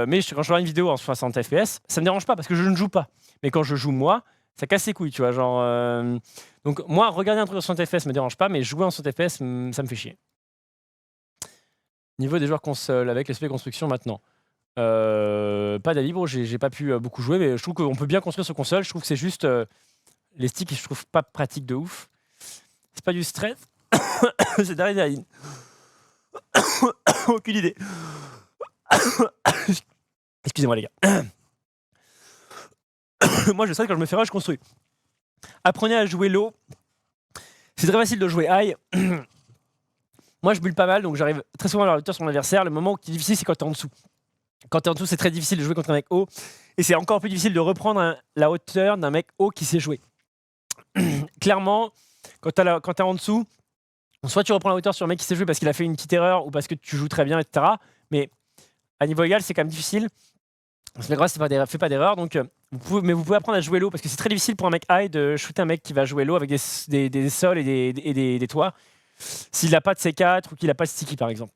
je regarde une vidéo en 60 FPS, ça me dérange pas parce que je ne joue pas. Mais quand je joue moi, ça casse les couilles, tu vois. Genre, donc moi, regarder un truc en 60 FPS me dérange pas, mais jouer en 60 FPS, ça me fait chier. Niveau des joueurs console, avec l'aspect construction maintenant. Pas d'avis, bro, j'ai pas pu beaucoup jouer, mais je trouve qu'on peut bien construire sur console. Je trouve que c'est juste les sticks, je trouve pas pratique de ouf. C'est pas du stress, c'est de l'adrénaline. Aucune idée. Excusez-moi les gars. Moi je sais que quand je me fais rage, je construis. Apprenez à jouer low. C'est très facile de jouer high. Moi je bulle pas mal, donc j'arrive très souvent à la hauteur sur mon adversaire. Le moment qui est difficile, c'est quand t'es en dessous. Quand t'es en dessous, c'est très difficile de jouer contre un mec haut. Et c'est encore plus difficile de reprendre la hauteur d'un mec haut qui sait jouer. Clairement, quand t'es en dessous, soit tu reprends la hauteur sur un mec qui sait jouer parce qu'il a fait une petite erreur ou parce que tu joues très bien, etc. Mais à niveau égal, c'est quand même difficile. Parce que la grâce fait pas d'erreur, donc vous pouvez apprendre à jouer low parce que c'est très difficile pour un mec high de shooter un mec qui va jouer low avec des sols et des toits s'il n'a pas de C4 ou qu'il n'a pas de sticky par exemple.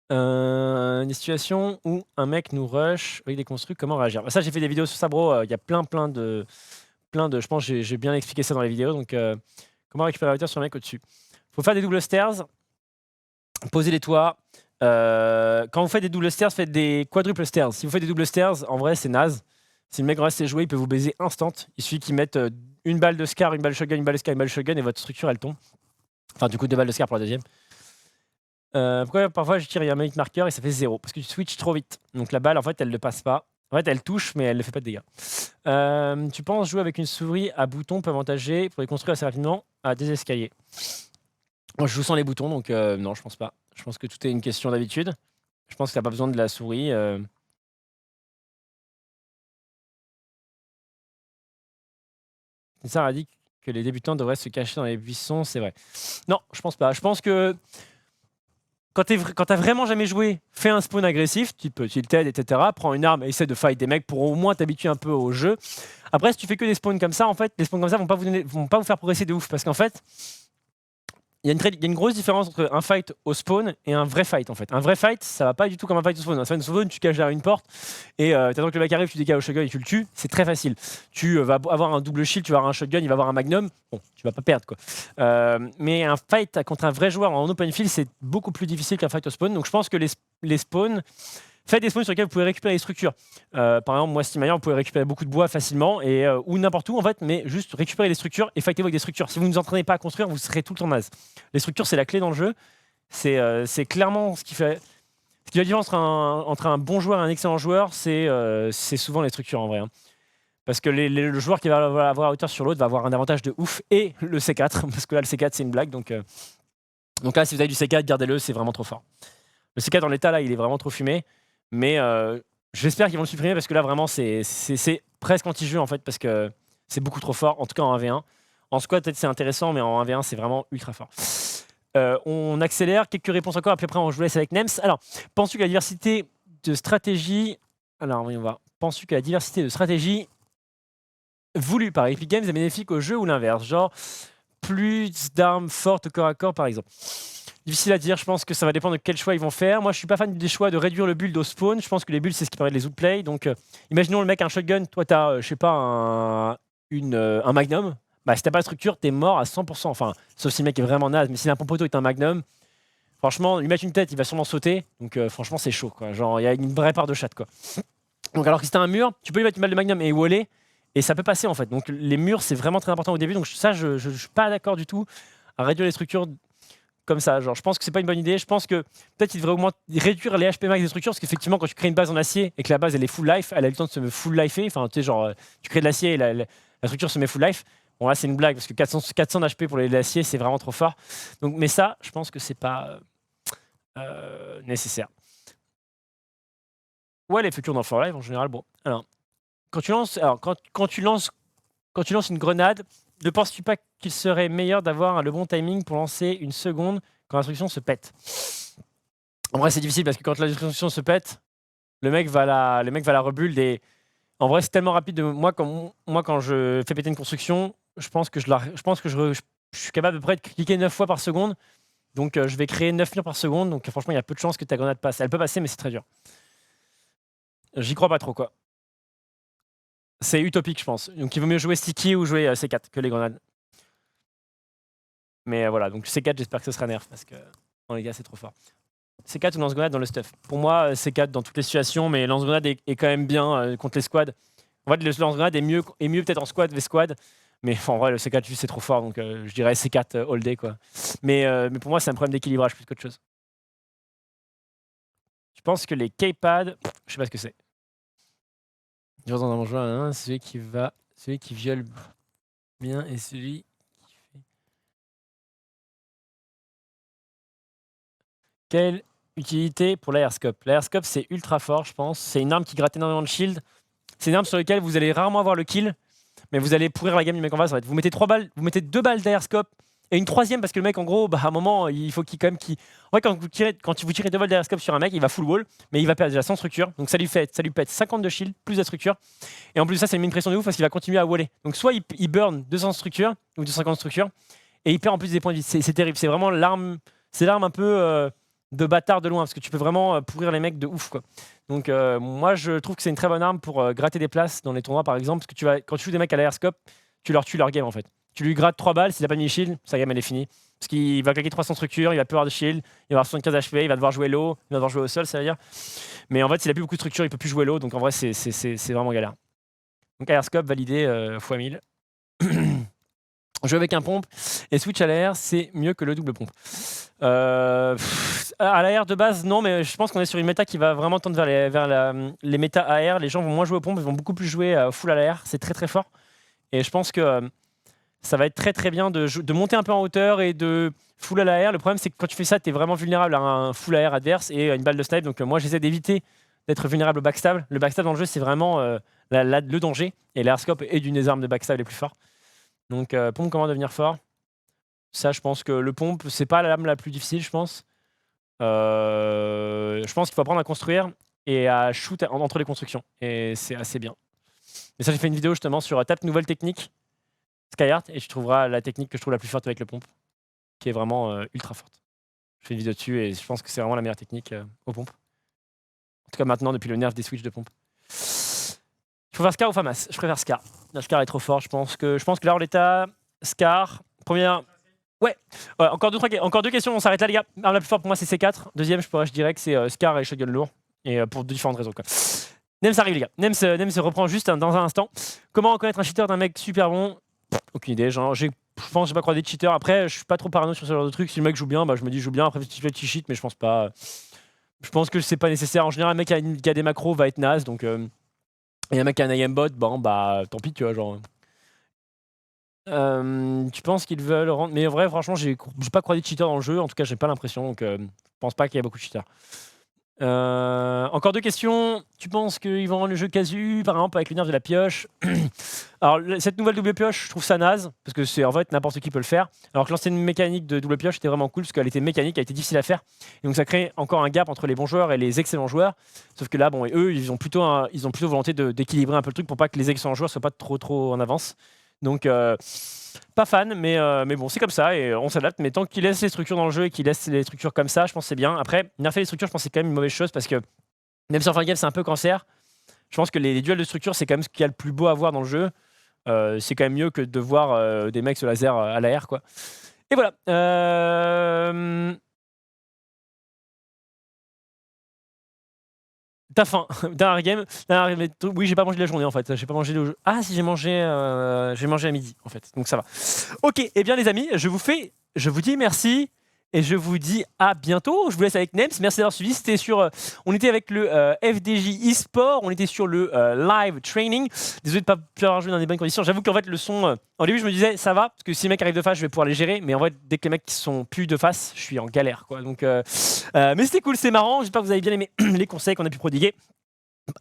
Des situations où un mec nous rush avec des construits, comment réagir? Ça, j'ai fait des vidéos sur ça, bro. Il y a plein de. Je pense que j'ai bien expliqué ça dans les vidéos. Donc, comment récupérer la hauteur sur un mec au-dessus? Faut faire des double stairs, poser les toits. Quand vous faites des double stairs, faites des quadruple stairs. Si vous faites des double stairs, en vrai, c'est naze. Si le mec reste jouer, il peut vous baiser instant. Il suffit qu'il mette une balle de scar, une balle de shotgun, une balle de scar, une balle de shotgun et votre structure elle tombe. Enfin, du coup, 2 balles de scar pour la deuxième. Pourquoi parfois je tire, il y a un mate marqueur et ça fait 0? Parce que tu switches trop vite. Donc la balle, en fait, elle ne passe pas. En fait, elle touche, mais elle ne fait pas de dégâts. Tu penses jouer avec une souris à boutons peut avantager pour les construire assez rapidement à des escaliers? Moi, je joue sans les boutons, donc non, je pense pas. Je pense que tout est une question d'habitude. Je pense que tu n'as pas besoin de la souris. Ça a dit que les débutants devraient se cacher dans les buissons, c'est vrai. Non, je pense pas. Je pense que quand t'as vraiment jamais joué, fais un spawn agressif, type tilted, etc. Prends une arme et essaie de fight des mecs pour au moins t'habituer un peu au jeu. Après, si tu fais que des spawns comme ça, en fait, les spawns comme ça vont pas vous faire progresser de ouf. Parce qu'en fait, il y a une grosse différence entre un fight au spawn et un vrai fight en fait. Un vrai fight, ça va pas du tout comme un fight au spawn. Un fight au spawn, tu caches derrière une porte et t'attends que le mec arrive, tu dégages au shotgun et tu le tues. C'est très facile. Tu vas avoir un double shield, tu vas avoir un shotgun, il va avoir un magnum. Bon, tu vas pas perdre quoi. Mais un fight contre un vrai joueur en open field, c'est beaucoup plus difficile qu'un fight au spawn. Donc je pense que les spawns, faites des spawns sur lesquels vous pouvez récupérer les structures. Par exemple, moi, Steam vous pouvez récupérer beaucoup de bois facilement ou n'importe où en fait, mais juste récupérer les structures et fightez-vous avec des structures. Si vous ne vous entraînez pas à construire, vous serez tout le temps naze. Les structures, c'est la clé dans le jeu. C'est clairement ce qui fait la différence entre un bon joueur et un excellent joueur, c'est souvent les structures en vrai. Hein. Parce que le joueur qui va avoir hauteur sur l'autre va avoir un avantage de ouf et le C4, parce que là, le C4, c'est une blague. Donc là, si vous avez du C4, gardez-le, c'est vraiment trop fort. Le C4 dans l'état, là, il est vraiment trop fumé. Mais j'espère qu'ils vont le supprimer parce que là, vraiment, c'est presque anti-jeu en fait, parce que c'est beaucoup trop fort, en tout cas en 1v1. En squad, peut-être c'est intéressant, mais en 1v1, c'est vraiment ultra fort. On accélère, quelques réponses encore, puis après on joue avec Nems. Alors, penses-tu que la diversité de stratégie... Alors, voyons voir. Penses-tu que la diversité de stratégie voulue par Epic Games est bénéfique au jeu ou l'inverse? Genre, plus d'armes fortes au corps à corps, par exemple. Difficile à dire, je pense que ça va dépendre de quel choix ils vont faire. Moi, je suis pas fan des choix de réduire le build au spawn. Je pense que les builds, c'est ce qui permet de les outplay. Donc, imaginons le mec a un shotgun, toi, tu as, je sais pas, un magnum. Bah, si t'as pas de structure, t'es mort à 100%. Enfin, sauf si le mec est vraiment naze. Mais si un pompoto est un magnum, franchement, lui mettre une tête, il va sûrement sauter. Donc, franchement, c'est chaud, quoi. Genre, il y a une vraie part de chat, quoi. Donc, alors que si t'as un mur, tu peux lui mettre une balle de magnum et waller. Et ça peut passer, en fait. Donc, les murs, c'est vraiment très important au début. Donc, ça, je suis pas d'accord du tout à réduire les structures comme ça. Genre, je pense que c'est pas une bonne idée. Je pense que peut-être il devrait réduire les HP max des structures parce qu'effectivement, quand tu crées une base en acier et que la base elle est full life, elle a eu le temps de se full lifeer. Enfin, tu sais, genre, tu crées de l'acier et la structure se met full life. Bon, là, c'est une blague parce que 400 HP pour l'acier, c'est vraiment trop fort. Donc, mais ça, je pense que c'est pas nécessaire. Ouais, les futurs dans For Life en général, bon. Alors, quand tu lances une grenade, ne penses-tu pas qu'il serait meilleur d'avoir le bon timing pour lancer une seconde quand l'instruction se pète? En vrai, c'est difficile parce que quand l'instruction se pète, le mec va la rebuild et en vrai, c'est tellement rapide. Moi, quand je fais péter une construction, je pense que je suis capable de cliquer 9 fois par seconde. Donc je vais créer 9 murs par seconde. Donc franchement, il y a peu de chances que ta grenade passe. Elle peut passer, mais c'est très dur. J'y crois pas trop, quoi. C'est utopique, je pense. Donc il vaut mieux jouer sticky ou jouer C4 que les grenades. Mais voilà, donc C4, j'espère que ce sera nerf parce que non, les gars, c'est trop fort. C4 ou lance-grenade dans le stuff. Pour moi, C4 dans toutes les situations, mais lance-grenade est quand même bien contre les squads. En fait, le lance-grenade est mieux peut-être en squad v-squad. Mais en vrai, le C4 juste c'est trop fort, donc je dirais C4 all day, quoi. Mais pour moi, c'est un problème d'équilibrage plus qu'autre chose. Je pense que les K-pads, je sais pas ce que c'est. Je dans un joueur, hein, celui qui viole bien et celui qui fait. Quelle utilité pour l'aerscope? L'aerscope, c'est ultra fort, je pense. C'est une arme qui gratte énormément de shield. C'est une arme sur laquelle vous allez rarement avoir le kill, mais vous allez pourrir la game du mec en face. En fait. Vous mettez 3 balles, vous mettez 2 balles d'aerscope et une troisième parce que le mec, en gros, à un moment, il faut qu'il quand même qu'il. En vrai, quand vous tirez 2 balles d'aerscope sur un mec, il va full wall, mais il va perdre déjà 100 structure. Donc ça lui pète 50 de shield plus de structure. Et en plus, ça, une pression de ouf parce qu'il va continuer à waller. Donc soit il burn 200 structures ou 250 structures et il perd en plus des points de vie. C'est terrible. C'est vraiment l'arme. C'est l'arme un peu de bâtard de loin parce que tu peux vraiment pourrir les mecs de ouf, quoi. Donc moi je trouve que c'est une très bonne arme pour gratter des places dans les tournois par exemple, parce que quand tu joues des mecs à l'aerscope, tu leur tues leur game en fait. Tu lui grattes 3 balles, s'il n'a pas mis shield, sa game elle est finie. Parce qu'il va claquer 300 structures, il va plus avoir de shield, il va avoir 75 HP, il va devoir jouer low, il va devoir jouer au sol, ça veut dire. Mais en fait s'il a plus beaucoup de structures, il peut plus jouer low, donc en vrai c'est vraiment galère. Donc aerscope validé x1000. Jouer avec un pompe et switch à l'air, c'est mieux que le double pompe. À l'air de base, non, mais je pense qu'on est sur une méta qui va vraiment tendre vers les méta AR. Les gens vont moins jouer aux pompes, ils vont beaucoup plus jouer full à l'air. C'est très très fort. Et je pense que ça va être très très bien de monter un peu en hauteur et de full à l'air. Le problème, c'est que quand tu fais ça, tu es vraiment vulnérable à un full AR adverse et à une balle de snipe. Donc moi, j'essaie d'éviter d'être vulnérable au backstab. Le backstab dans le jeu, c'est vraiment le danger. Et l'aerscope est d'une des armes de backstab les plus fortes. Donc pompe, comment devenir fort? Ça, je pense que le pompe, c'est pas l'arme la plus difficile, je pense. Je pense qu'il faut apprendre à construire et à shoot entre les constructions. Et c'est assez bien. Mais ça, j'ai fait une vidéo justement sur tape nouvelle technique Skyheart et tu trouveras la technique que je trouve la plus forte avec le pompe, qui est vraiment ultra forte. Je fais une vidéo dessus et je pense que c'est vraiment la meilleure technique aux pompes. En tout cas maintenant, depuis le nerf des switches de pompe. Il faut faire Scar ou Famas? Je préfère Scar. La Scar est trop fort, je pense que là, en l'état, Scar, première. Ouais, encore deux questions, on s'arrête là, les gars. L'arme la plus forte pour moi, c'est C4. Deuxième, je dirais que c'est Scar et Shotgun lourd. Et pour différentes raisons, quoi. Nems arrive, les gars. Nems se reprend juste dans un instant. Comment reconnaître un cheater d'un mec super bon? Aucune idée. Genre, je pense que j'ai pas croisé de cheater. Après, je suis pas trop parano sur ce genre de truc. Si le mec joue bien, bah, je me dis joue bien. Après, petit cheat, mais je pense pas. Je pense que c'est pas nécessaire. En général, un mec qui a des macros va être naze. Donc, et un mec qui a un aimbot, bon, bah tant pis, tu vois, genre. Tu penses qu'ils veulent rendre. Mais en vrai, franchement, j'ai pas croisé de cheater dans le jeu. En tout cas, j'ai pas l'impression. Donc, je pense pas qu'il y ait beaucoup de cheaters. Encore deux questions. Tu penses qu'ils vont rendre le jeu casu, par exemple, avec le nerf de la pioche? Alors, cette nouvelle double pioche, je trouve ça naze, parce que c'est en fait n'importe qui peut le faire. Alors que l'ancienne mécanique de double pioche était vraiment cool, parce qu'elle était mécanique, elle était difficile à faire. Et donc ça crée encore un gap entre les bons joueurs et les excellents joueurs. Sauf que là, bon, et eux, ils ont plutôt volonté d'équilibrer un peu le truc pour pas que les excellents joueurs soient pas trop en avance. Donc, pas fan, mais bon, c'est comme ça et on s'adapte. Mais tant qu'ils laissent les structures dans le jeu et qu'ils laissent les structures comme ça, je pense que c'est bien. Après, nerfer les structures, je pense que c'est quand même une mauvaise chose parce que même sur Fargame, c'est un peu cancer. Je pense que les duels de structure, c'est quand même ce qu'il y a le plus beau à voir dans le jeu. C'est quand même mieux que de voir des mecs se laser à l'air, quoi. Et voilà. T'as faim. Dernier game. Oui, j'ai pas mangé de la journée en fait. J'ai pas mangé le. Ah si, j'ai mangé à midi en fait. Donc ça va. Ok. Eh bien les amis, je vous dis merci. Et je vous dis à bientôt. Je vous laisse avec Nems. Merci d'avoir suivi. C'était on était avec le FDJ eSport. On était sur le live training. Désolé de ne pas pouvoir jouer dans des bonnes conditions. J'avoue qu'en fait, le son. Au début, je me disais, ça va. Parce que si les mecs arrivent de face, je vais pouvoir les gérer. Mais en fait, dès que les mecs sont plus de face, je suis en galère, quoi. Donc, mais c'était cool, c'est marrant. J'espère que vous avez bien aimé les conseils qu'on a pu prodiguer.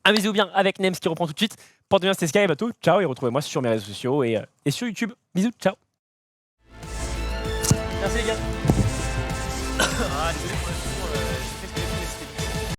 Amusez-vous bien avec Nems qui reprend tout de suite. Portez bien, c'était Sky. À bientôt. Ciao. Et retrouvez-moi sur mes réseaux sociaux et sur YouTube. Bisous. Ciao. Merci les gars. Ah, désolé.